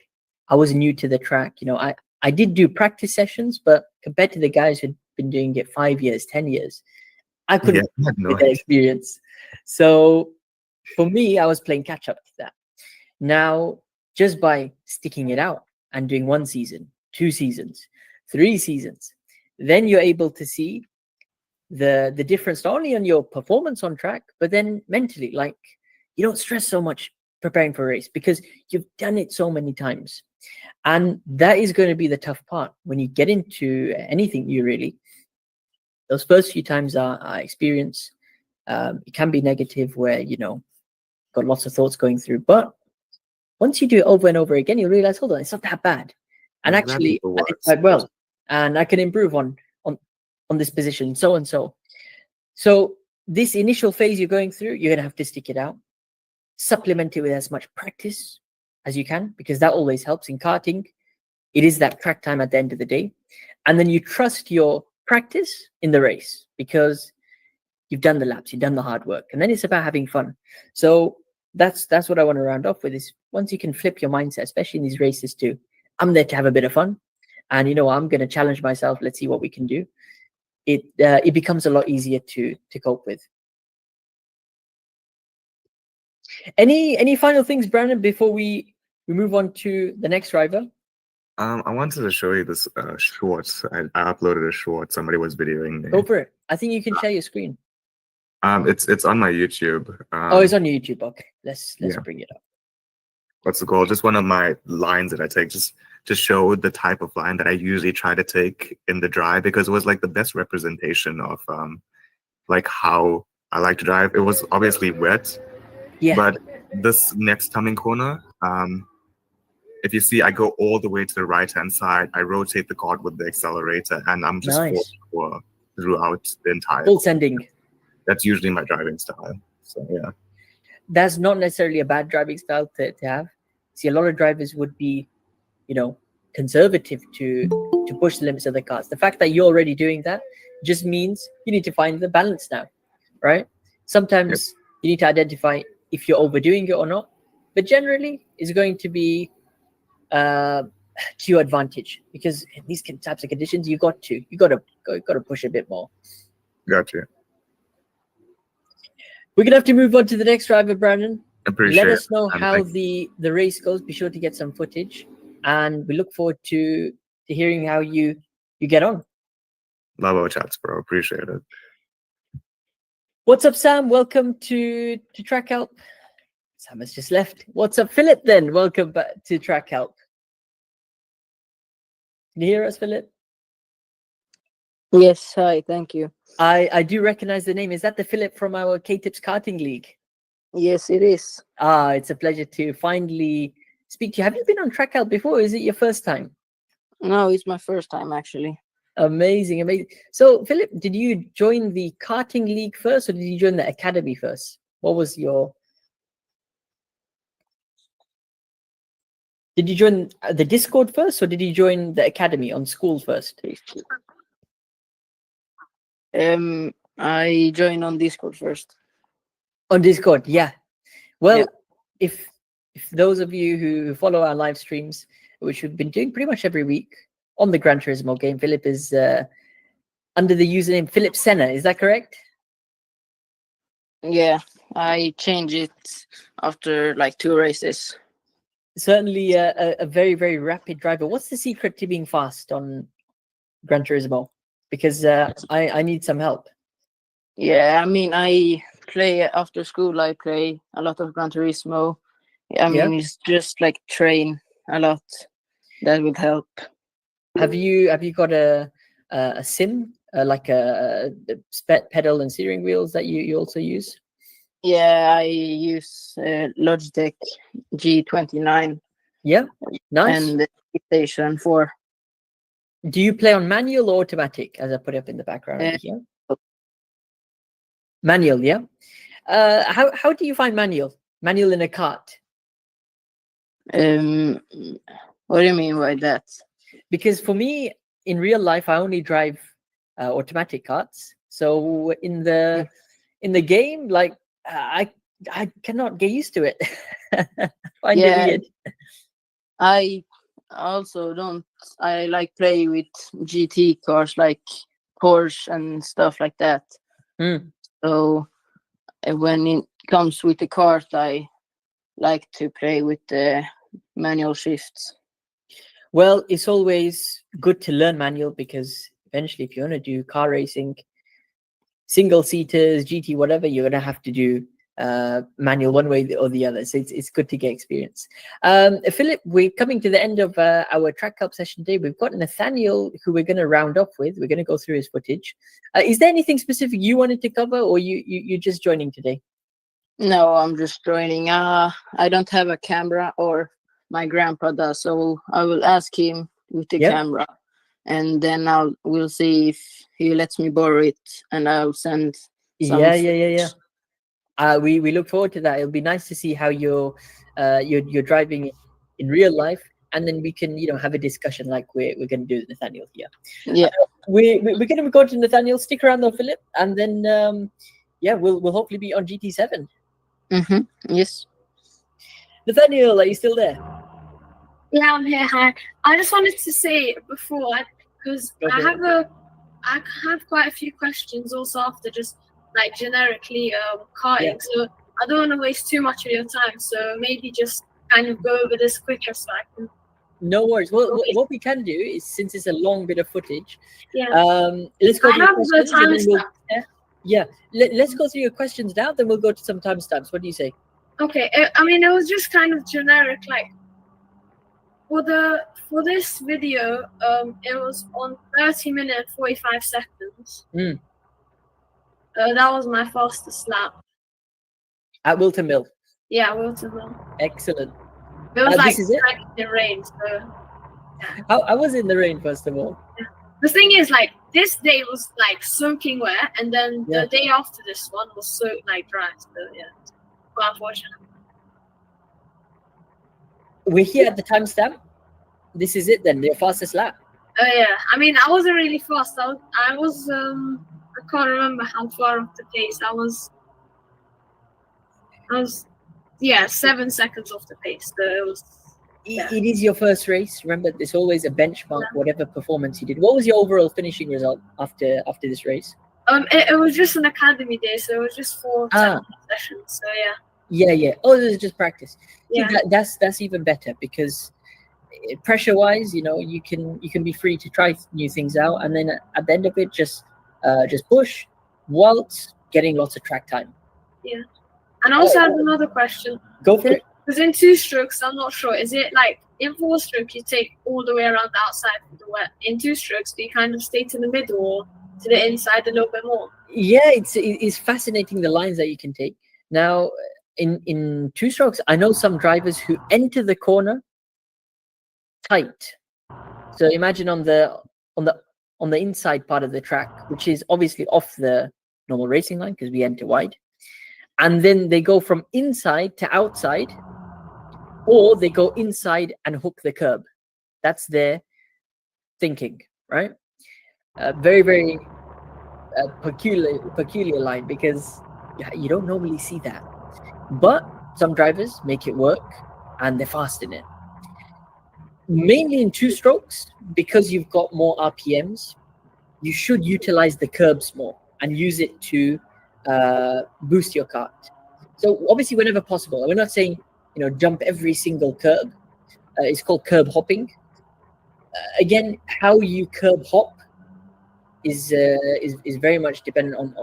I was new to the track. I did do practice sessions, but compared to the guys who'd been doing it 5 years, 10 years, I couldn't I had no get that idea. experience. So for me, I was playing catch up to that. Now, just by sticking it out and doing 1 season, 2 seasons, 3 seasons, then you're able to see the difference not only on your performance on track, but then mentally. Like, you don't stress so much preparing for a race because you've done it so many times. And that is going to be the tough part when you get into anything new, really. Those first few times are experience. It can be negative where, got lots of thoughts going through. But once you do it over and over again, you realize, hold on, it's not that bad. And Exactly actually, the I did words. quite well. And I can improve on this position, so and so. So this initial phase you're going through, you're going to have to stick it out. Supplement it with as much practice as you can, because that always helps. In karting, it is that track time at the end of the day. And then you trust your practice in the race because you've done the laps, you've done the hard work, and then it's about having fun. So that's what I want to round off with, is once you can flip your mindset, especially in these races too, I'm there to have a bit of fun, and I'm going to challenge myself. Let's see what we can do. It becomes a lot easier to cope with. Any final things, Brandon, before we move on to the next driver? I wanted to show you this short. I uploaded a short. Somebody was videoing me. Go for it. I think you can share your screen. It's on my YouTube. Oh, it's on YouTube. Okay, let's yeah. bring it up. What's the goal? Just one of my lines that I take, just to show the type of line that I usually try to take in the drive, because it was like the best representation of like how I like to drive. It was obviously wet, Yeah. but this next coming corner, if you see, I go all the way to the right-hand side. I rotate the kart with the accelerator, and I'm just Nice. forward throughout the entire. Full sending. That's usually my driving style. So yeah. That's not necessarily a bad driving style to have. See, a lot of drivers would be, conservative to push the limits of the cars. The fact that you're already doing that just means you need to find the balance now, right? Sometimes you need to identify if you're overdoing it or not, but generally it's going to be to your advantage, because in these types of conditions you got to push a bit more. Gotcha. We're gonna have to move on to the next driver, Brandon. Appreciate Let us know it. how the race goes. Be sure to get some footage, and we look forward to hearing how you get on. Love our chats, bro. Appreciate it. What's up, Sam? Welcome to Track Help. Sam has just left. What's up, Philip? Then welcome back to Track Help. Can you hear us, Philip? Yes, hi, thank you. I do recognize the name. Is that the Philip from our KTips Karting League? Yes, it is. It's a pleasure to finally speak to you. Have you been on Track Help before? Or is it your first time? No, it's my first time actually. Amazing. So, Philip, did you join the karting league first, or did you join the academy first? What was your... Did you join the Discord first, or did you join the academy on school first? I joined on Discord first. On Discord, yeah. Well, Yeah. if those of you who follow our live streams, which we've been doing pretty much every week on the Gran Turismo game, Philip is under the username Philip Senna. Is that correct? Yeah, I changed it after like 2 races. Certainly a very, very rapid driver. What's the secret to being fast on Gran Turismo? Because I need some help. Yeah, I mean, I play after school. I play a lot of Gran Turismo. I mean, it's just like train a lot. That would help. Have you got a sim like a pedal and steering wheels that you also use? Yeah, I use Logitech G29 Yeah, nice. and the PlayStation 4. Do you play on manual or automatic? As I put up in the background over here. Manual, yeah. How do you find manual? Manual in a kart? What do you mean by that? Because for me, in real life, I only drive automatic karts. So in the game, like I cannot get used to it. Find it weird. I also don't. I like play with GT cars like Porsche and stuff like that. So when it comes with the kart, I like to play with the manual shifts. Well, it's always good to learn manual because eventually, if you want to do car racing, single seaters, GT, whatever, you're gonna have to do manual one way or the other. So it's good to get experience. Philip, we're coming to the end of our track help session today. We've got Nathaniel who we're going to round off with. We're going to go through his footage. Is there anything specific you wanted to cover, or you're just joining today? No, I'm just joining. I don't have a camera, or my grandpa does, so I will ask him with the camera, and then we'll see if he lets me borrow it, and I'll send some. Yeah. We look forward to that. It'll be nice to see how you're driving in real life, and then we can have a discussion like we're going to do with Nathaniel here. Yeah, we're going to go to Nathaniel. Stick around though, Philip, and then we'll hopefully be on GT7. Yes. Nathaniel, are you still there? Yeah, I'm here. Hi. I just wanted to say before, because I have quite a few questions also after just like generically karting. So I don't want to waste too much of your time. So maybe just kind of go over this quicker so I can. No worries. Well, what we can do is, since it's a long bit of footage, let's go. I have the timestamp. Let's go through your questions now. Then we'll go to some timestamps. What do you say? Okay. I mean, it was just kind of generic, like for this video, it was on 30 minutes 45 seconds. That was my fastest lap. At Wilton Mill? Yeah, Wilton Mill. Excellent. It was like in rain, so yeah. I was in the rain, first of all. Yeah. The thing is, like, this day was like soaking wet, and then the day after this one was so like dry. So yeah, it's quite unfortunate. We're here at the timestamp. This is it then, your fastest lap. Oh yeah, I mean, I wasn't really fast. I was I can't remember how far off the pace. I was 7 seconds off the pace. So it was. Yeah. It is your first race. Remember, there's always a benchmark, whatever performance you did. What was your overall finishing result after this race? It was just an academy day, so it was just 4 sessions. So yeah. Yeah. Oh, it was just practice. Yeah. See, that's even better because pressure-wise, you can be free to try new things out, and then at the end of it, just push, whilst getting lots of track time. Yeah. And I also had another question. Go for it. Because in 2 strokes, I'm not sure. Is it like in 4 strokes you take all the way around the outside for the wet? In 2 strokes, do you kind of stay to the middle or to the inside a little bit more? Yeah, it's fascinating the lines that you can take. Now, in 2 strokes, I know some drivers who enter the corner tight. So imagine on the inside part of the track, which is obviously off the normal racing line because we enter wide, and then they go from inside to outside, or they go inside and hook the curb. That's their thinking, right? Very, very peculiar line because you don't normally see that. But some drivers make it work and they're fast in it. Mainly in 2 strokes, because you've got more RPMs, you should utilize the curbs more and use it to boost your kart. So obviously, whenever possible, we're not saying jump every single curb. It's called curb hopping. Again, how you curb hop is very much dependent on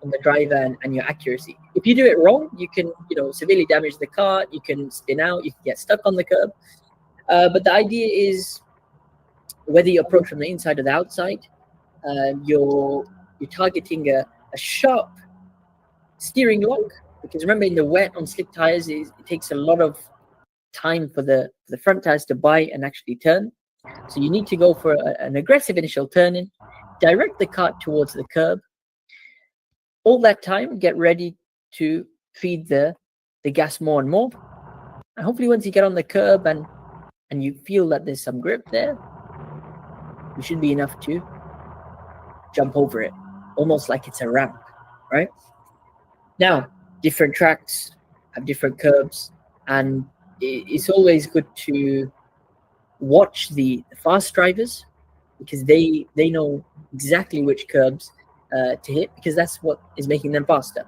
the driver and your accuracy. If you do it wrong, you can severely damage the kart. You can spin out. You can get stuck on the curb. But the idea is whether you approach from the inside or the outside, you're targeting a sharp steering lock, because remember, in the wet on slick tires, it takes a lot of time for the front tires to bite and actually turn. So you need to go for an aggressive initial turn in, direct the kart towards the curb. All that time, get ready to feed the gas more and more. And hopefully once you get on the curb and you feel that there's some grip there, it should be enough to jump over it, almost like it's a ramp, right? Now, different tracks have different curbs, and it's always good to watch the fast drivers, because they know exactly which curbs to hit, because that's what is making them faster.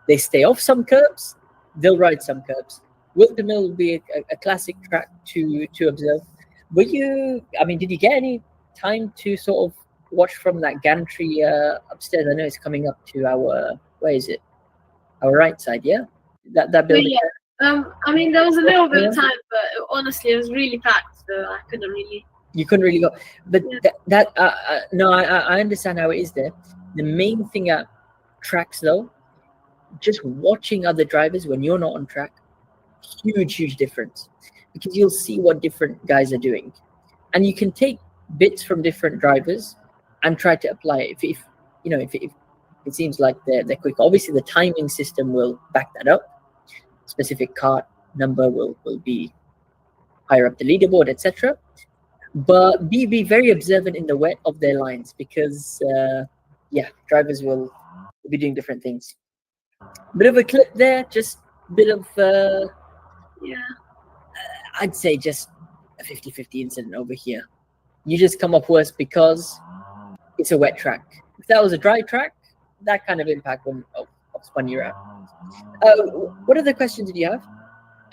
They stay off some curbs, they'll ride some curbs. Wildermill will be a classic track to observe. Did you get any time to sort of watch from that gantry upstairs? I know it's coming up to our, where is it? Our right side, yeah? That building. Yeah. There was a little bit of time, but honestly, it was really packed, so I couldn't really. You couldn't really go, but no, I understand how it is there. The main thing at tracks, though, just watching other drivers when you're not on track, huge difference, because you'll see what different guys are doing, and you can take bits from different drivers and try to apply it. If it seems like they're quick, obviously the timing system will back that up. Specific kart number will be higher up the leaderboard, etc. But be very observant in the wet of their lines, because drivers will be doing different things. Bit of a clip there, just a bit of I'd say just a 50-50 incident over here. You just come up worse because it's a wet track. If that was a dry track, that kind of impact wouldn't have spun you out. What other questions did you have?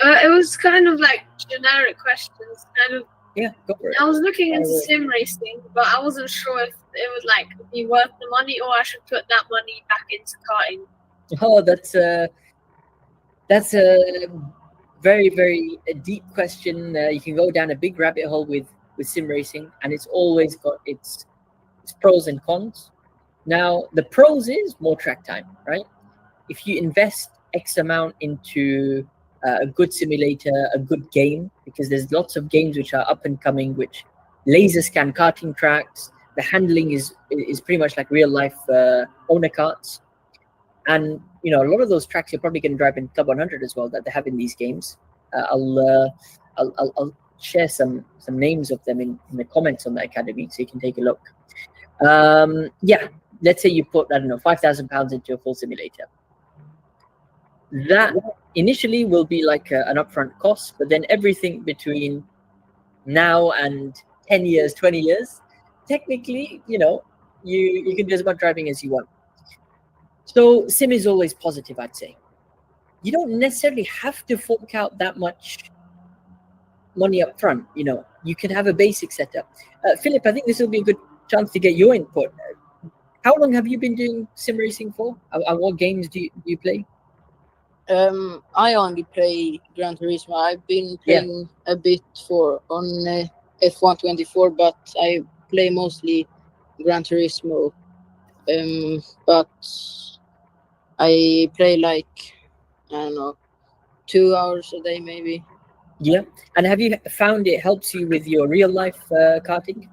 It was kind of like generic questions, kind of. Yeah, go for it. I was looking into sim racing, but I wasn't sure if it would like be worth the money, or I should put that money back into karting. Oh, that's a very, very deep question. You can go down a big rabbit hole with sim racing, and it's always got its pros and cons. Now, the pros is more track time, right? If you invest X amount into a good simulator, a good game, because there's lots of games which are up and coming, which laser scan karting tracks. The handling is pretty much like real life owner karts, and a lot of those tracks you're probably going to drive in Club 100 as well that they have in these games. I'll share some names of them in the comments on the academy, so you can take a look. Let's say you put, I don't know, £5,000 into a full simulator. That initially will be like an upfront cost, but then everything between now and 10 years, 20 years, technically, you can do as much driving as you want. So sim is always positive, I'd say. You don't necessarily have to fork out that much money up front. You can have a basic setup. Philip, I think this will be a good chance to get your input. How long have you been doing sim racing for? And what games do you play? I only play Gran Turismo. I've been playing a bit on F124, but I play mostly Gran Turismo. But I play like, I don't know, 2 hours a day maybe. Yeah. And have you found it helps you with your real life karting?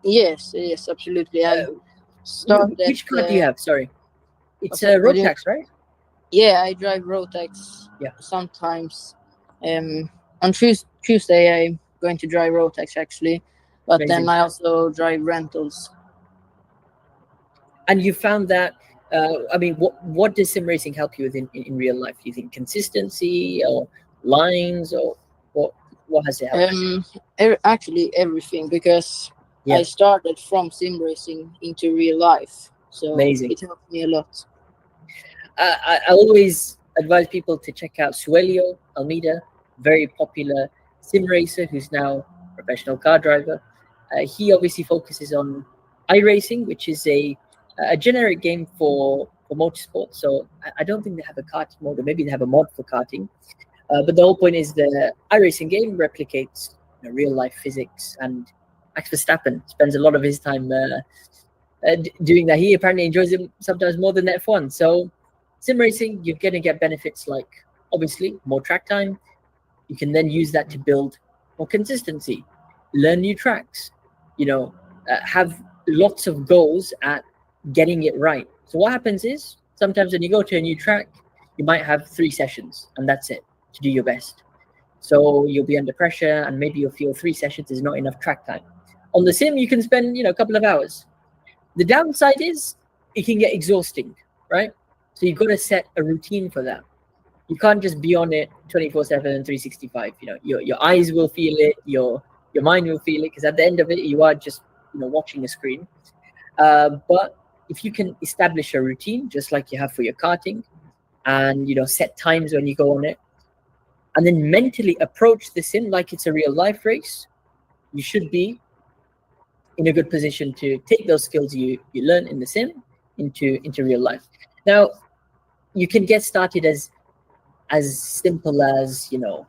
Yes, absolutely. I started. Which car do you have? Sorry, it's a Rotax, right? Yeah, I drive Rotax. Yeah. Sometimes. On Tuesday, I'm going to drive Rotax actually, but Amazing. then I also drive rentals. And you found that, what does sim racing help you with in real life? Do you think consistency or lines, or what has it helped? Actually, everything, because I started from sim racing into real life, so Amazing. It helped me a lot. I always advise people to check out Suelio Almeida, very popular sim racer who's now a professional car driver. He obviously focuses on iRacing, which is a generic game for motorsport. So I don't think they have a karting mode, or maybe they have a mod for karting. But the whole point is the iRacing game replicates real life physics, and Max Verstappen spends a lot of his time doing that. He apparently enjoys it sometimes more than F1. So sim racing, you're going to get benefits like, obviously, more track time. You can then use that to build more consistency, learn new tracks, have lots of goals at getting it right. So what happens is sometimes when you go to a new track, you might have 3 sessions and that's it to do your best. So you'll be under pressure and maybe you'll feel 3 sessions is not enough track time. On the sim, you can spend, a couple of hours. The downside is it can get exhausting, right? So you've got to set a routine for that. You can't just be on it 24/7 and 365. Your eyes will feel it, your mind will feel it, because at the end of it, you are just watching a screen. But if you can establish a routine, just like you have for your karting, and set times when you go on it, and then mentally approach the sim like it's a real life race, you should be in a good position to take those skills you learn in the sim into real life. Now, you can get started as simple as £500.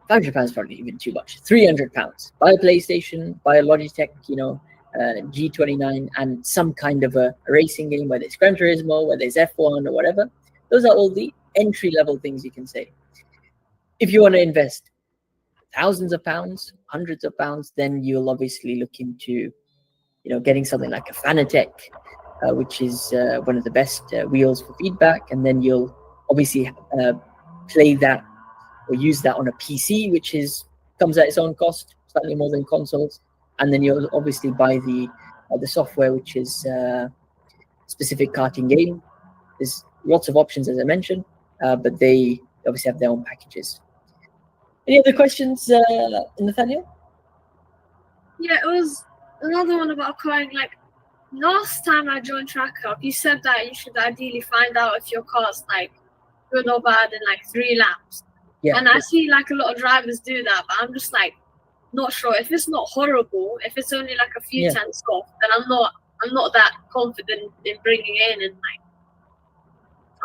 £500 probably even too much. £300. Buy a PlayStation, buy a Logitech, G29, and some kind of a racing game, whether it's Gran Turismo, whether it's F1 or whatever. Those are all the entry level things you can say. If you want to invest thousands of pounds, hundreds of pounds, then you'll obviously look into getting something like a Fanatec, which is one of the best wheels for feedback, and then you'll obviously play that or use that on a PC, which comes at its own cost, slightly more than consoles, and then you'll obviously buy the software, which is specific karting game. There's lots of options, as I mentioned, but they obviously have their own packages. Any other questions, Nathaniel? Yeah, it was another one about karting. Like last time I joined Track Up, you said that you should ideally find out if your car's like good or bad in like 3 laps. Yeah. And I see like a lot of drivers do that, but I'm just like not sure. If it's not horrible, if it's only like a few tenths off, then I'm not that confident in bringing in, and like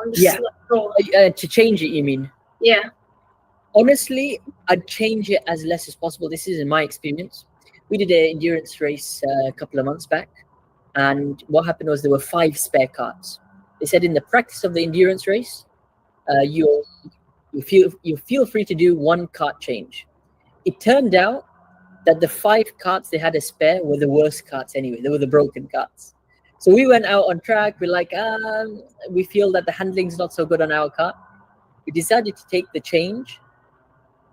I'm just not sure. To change it, you mean? Yeah. Honestly, I'd change it as less as possible. This is in my experience. We did an endurance race a couple of months back, and what happened was there were 5 spare carts. They said in the practice of the endurance race, you feel free to do 1 cart change. It turned out that the 5 carts they had a spare were the worst carts anyway. They were the broken carts. So we went out on track. We're like, we feel that the handling's not so good on our cart. We decided to take the change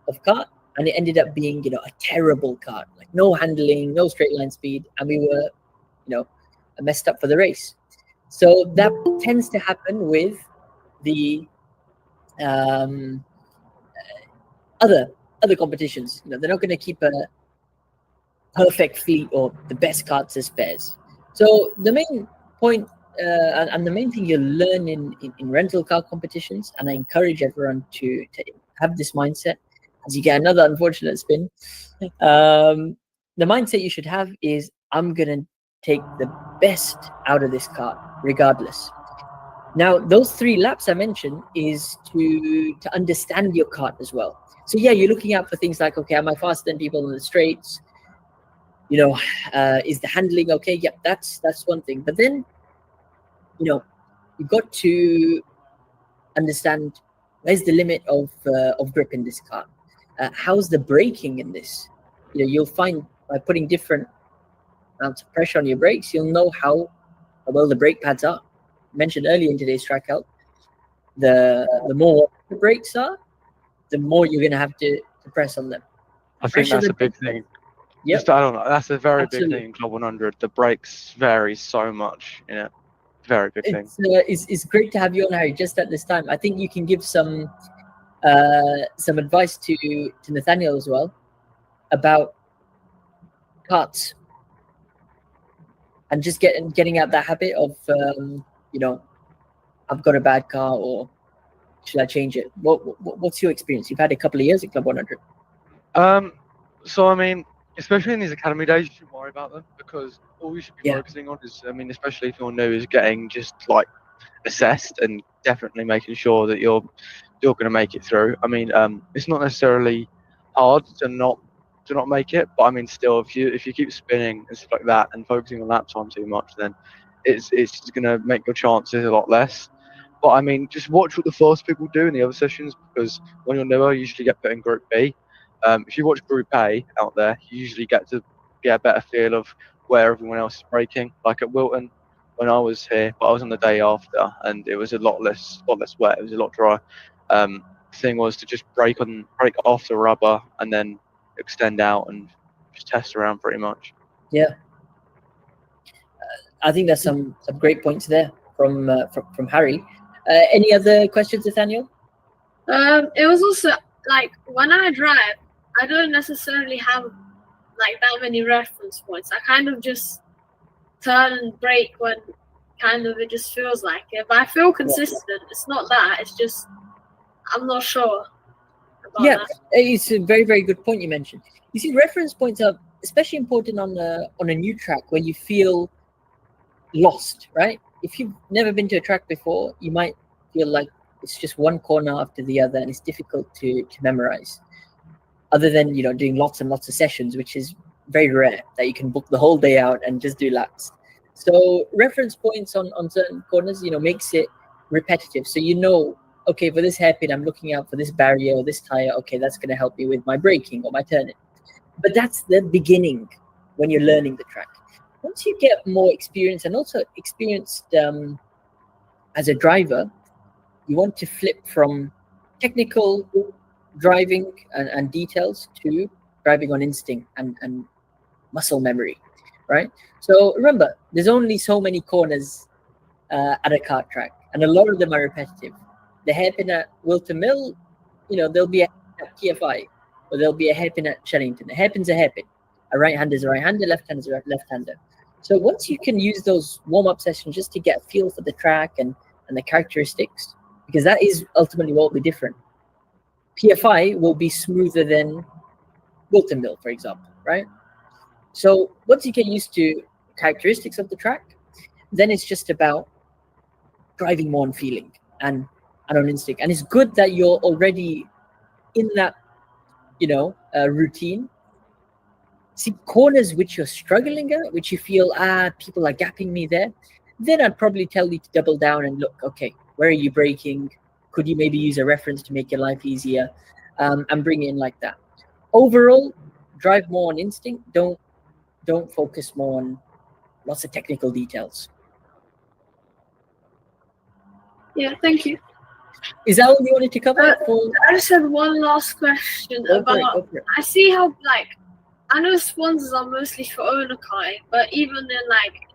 of cart, and it ended up being a terrible cart, like no handling, no straight line speed, and we were messed up for the race. So that tends to happen with the other competitions. They're not going to keep a perfect fleet or the best carts as spares. So the main point and the main thing you learn in rental car competitions, and I encourage everyone to have this mindset as you get another unfortunate spin. The mindset you should have is, I'm going to take the best out of this car regardless. Now, those 3 laps I mentioned is to understand your kart as well. So yeah, you're looking out for things like, okay, am I faster than people in the straights? Is the handling okay? Yep, that's one thing. But then, you've got to understand where's the limit of grip in this car. How's the braking in this? You'll find by putting different amounts of pressure on your brakes, you'll know how well the brake pads are. Mentioned earlier in today's track out, the more the brakes are, the more you're going to have to press on them. I think that's a big thing. Yep. Just, I don't know. That's a very Absolutely. big thing in Club 100. The brakes vary so much in it. Very big thing. It's great to have you on, Harry, just at this time. I think you can give some advice to Nathaniel as well about karts and just getting out that habit of I've got a bad car, or should I change it? What's your experience? You've had a couple of years at Club 100. So I mean, especially in these academy days, you shouldn't worry about them, because all you should be focusing on is, I mean, especially if you're new, is getting just like assessed and definitely making sure that you're going to make it through. I mean, it's not necessarily hard to not to not make it. But I mean, still, if you keep spinning and stuff like that and focusing on lap time too much, then it's going to make your chances a lot less. But I mean, just watch what the fast people do in the other sessions, because when you're newer, you usually get put in Group B. If you watch Group A out there, you usually get to get a better feel of where everyone else is braking. Like at Wilton, when I was here, but I was on the day after, and it was a lot less wet. It was a lot drier. Thing was to just break off the rubber and then extend out and just test around pretty much. Yeah, I think there's some great points there from Harry. Any other questions, Nathaniel? It was also like when I drive, I don't necessarily have like that many reference points. I kind of just turn and brake when kind of it just feels like it. But I feel consistent. It's not that. It's just I'm not sure about that. It's a very, very good point you mentioned. You see, reference points are especially important on a new track where you feel lost, right? If you've never been to a track before, you might feel like it's just one corner after the other and it's difficult to memorize. Other than, you know, doing lots and lots of sessions, which is very rare that you can book the whole day out and just do laps. So reference points on certain corners, you know, makes it repetitive. So you know, okay, for this hairpin, I'm looking out for this barrier or this tire. Okay, that's going to help me with my braking or my turning. But that's the beginning when you're learning the track. Once you get more experience and also experienced as a driver, you want to flip from technical driving and details to driving on instinct and muscle memory, right? So remember, there's only so many corners at a kart track, and a lot of them are repetitive. The hairpin at Wilton Mill, you know, there'll be a TFI, or there'll be a hairpin at Shellington. A hairpin's a hairpin. A right-hander is a right-hander, left-hander is a left-hander. So once you can use those warm-up sessions just to get a feel for the track and the characteristics, because that is ultimately what will be different. PFI will be smoother than Wilton Mill, for example, right? So once you get used to characteristics of the track, then it's just about driving more on feeling and on instinct. And it's good that you're already in that, you know, routine. See corners which you're struggling at, which you feel, people are gapping me there, then I'd probably tell you to double down and look, okay, where are you braking? Could you maybe use a reference to make your life easier? And bring it in like that. Overall, drive more on instinct. Don't focus more on lots of technical details. Yeah, thank you. Is that all you wanted to cover? I just had one last question about. I see how I know sponsors are mostly for owner karting, but even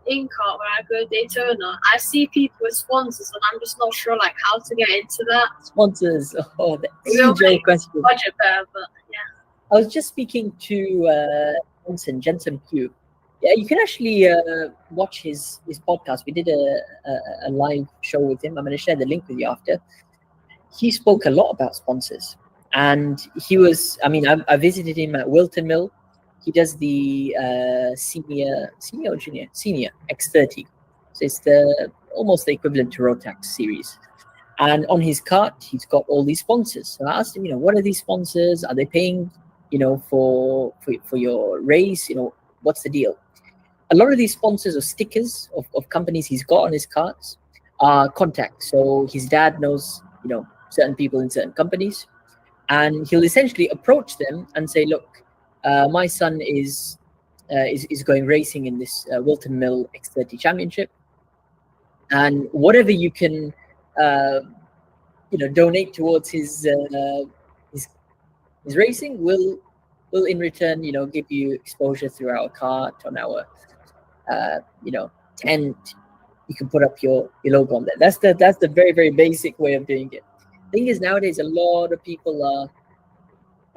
in kart where I go Daytona, I see people with sponsors, and I'm just not sure how to get into that. Sponsors, the age-old question. Budget there, but yeah. I was just speaking to Jensen Pugh. Yeah, you can actually watch his podcast. We did a live show with him. I'm going to share the link with you after. He spoke a lot about sponsors, and he was. I mean, I visited him at Wilton Mill. He does the senior X30, so it's almost the equivalent to Rotax series. And on his kart, he's got all these sponsors. So I asked him, what are these sponsors? Are they paying, for your race? What's the deal? A lot of these sponsors or stickers of companies he's got on his karts are contacts. So his dad knows, certain people in certain companies, and he'll essentially approach them and say, look, my son is going racing in this Wilton Mill X30 championship, and whatever you can donate towards his racing will in return give you exposure through our cart on our tent. You can put up your logo on there. That's the very, very basic way of doing it. The thing is, nowadays a lot of people are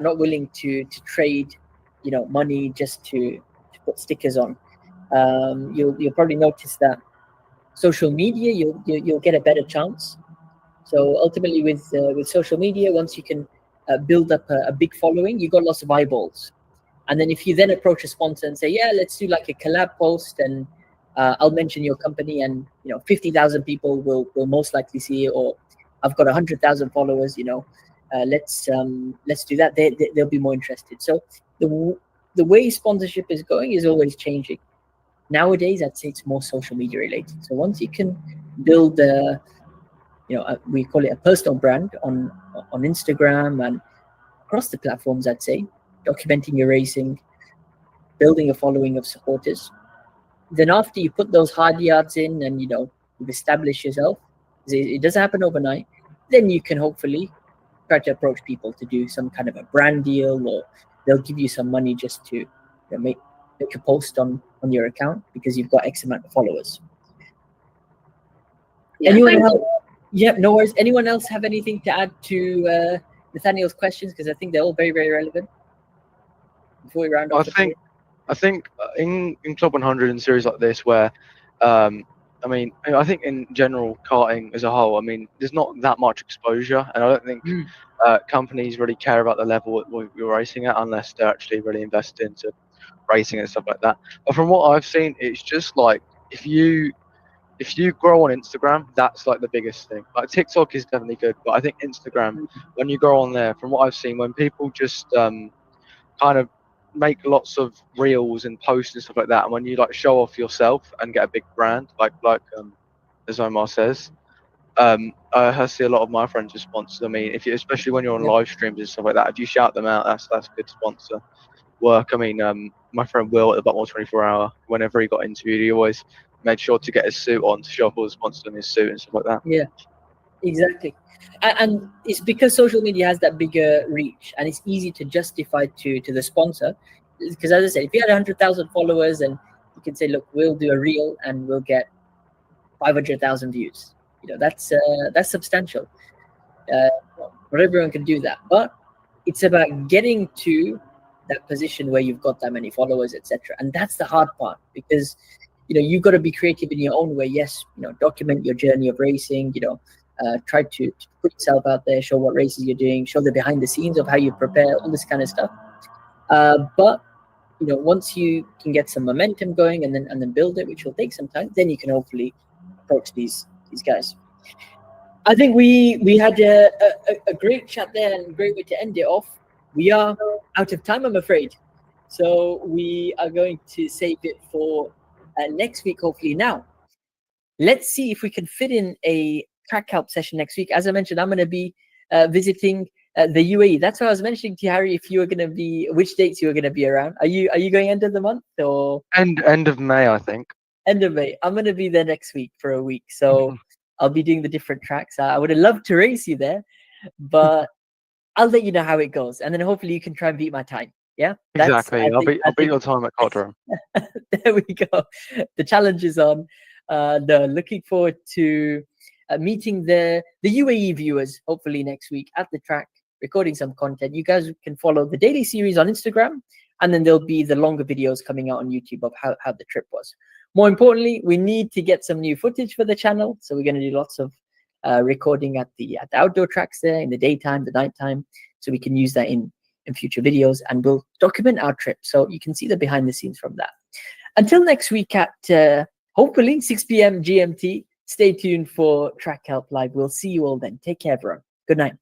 not willing to trade money just to put stickers on. You'll probably notice that social media you'll get a better chance. So ultimately with social media, once you can build up a big following, you got lots of eyeballs. And then if you then approach a sponsor and say, yeah, let's do like a collab post, and I'll mention your company, and 50,000 people will most likely see it, or I've got 100,000 followers, let's do that. They'll be more interested. So the way sponsorship is going is always changing. Nowadays, I'd say it's more social media related. So once you can build we call it a personal brand on Instagram and across the platforms, I'd say, documenting your racing, building a following of supporters. Then after you put those hard yards in and you've established yourself, it doesn't happen overnight. Then you can hopefully try to approach people to do some kind of a brand deal, or they'll give you some money just to make a post on your account because you've got X amount of followers. Yeah, Anyone else? Yeah, no worries. Anyone else have anything to add to Nathaniel's questions? Because I think they're all very, very relevant. Before we round off, I think in Club 100 and series like this, where I mean, I think in general karting as a whole, I mean, there's not that much exposure, and I don't think companies really care about the level you're racing at unless they're actually really invested into racing and stuff like that. But from what I've seen, it's just like if you grow on Instagram, that's like the biggest thing. Like TikTok is definitely good, but I think Instagram, when you grow on there, from what I've seen, when people just kind of make lots of reels and posts and stuff like that, and when you like show off yourself and get a big brand, like as Omar says, I see a lot of my friends with sponsors. I mean, especially when you're on live streams and stuff like that, if you shout them out, that's good sponsor work. I mean, my friend Will at the Butmore 24-hour, whenever he got interviewed, he always made sure to get his suit on to show off all the sponsors in his suit and stuff like that. Yeah, exactly. And it's because social media has that bigger reach, and it's easy to justify to the sponsor. Because as I said, if you had 100,000 followers, and you can say, look, we'll do a reel and we'll get 500,000 views. That's substantial. Not everyone can do that, but it's about getting to that position where you've got that many followers, etc. And that's the hard part, because you've got to be creative in your own way. Yes, document your journey of racing. Try to put yourself out there, show what races you're doing, show the behind the scenes of how you prepare, all this kind of stuff. But once you can get some momentum going and then build it, which will take some time, then you can hopefully approach these guys. I think we had a great chat there and a great way to end it off. We are out of time, I'm afraid. So we are going to save it for next week, hopefully. Now, let's see if we can fit in a track help session next week. As I mentioned, I'm going to be visiting the UAE. That's what I was mentioning to Harry, if you were going to be, which dates you were going to be around. Are you going end of the month or? End of May, I think. End of May. I'm going to be there next week for a week. So I'll be doing the different tracks. I would have loved to race you there, but I'll let you know how it goes. And then hopefully you can try and beat my time. Yeah, exactly. I'll beat your time at Kart. There we go. The challenge is on. Looking forward to meeting the UAE viewers, hopefully next week at the track, recording some content. You guys can follow the daily series on Instagram, and then there'll be the longer videos coming out on YouTube of how the trip was. More importantly, we need to get some new footage for the channel, so we're going to do lots of recording at the outdoor tracks there in the daytime, the nighttime, so we can use that in future videos, and we'll document our trip so you can see the behind the scenes from that. Until next week at hopefully 6 p.m. GMT, stay tuned for Track Help Live. We'll see you all then. Take care, everyone. Good night.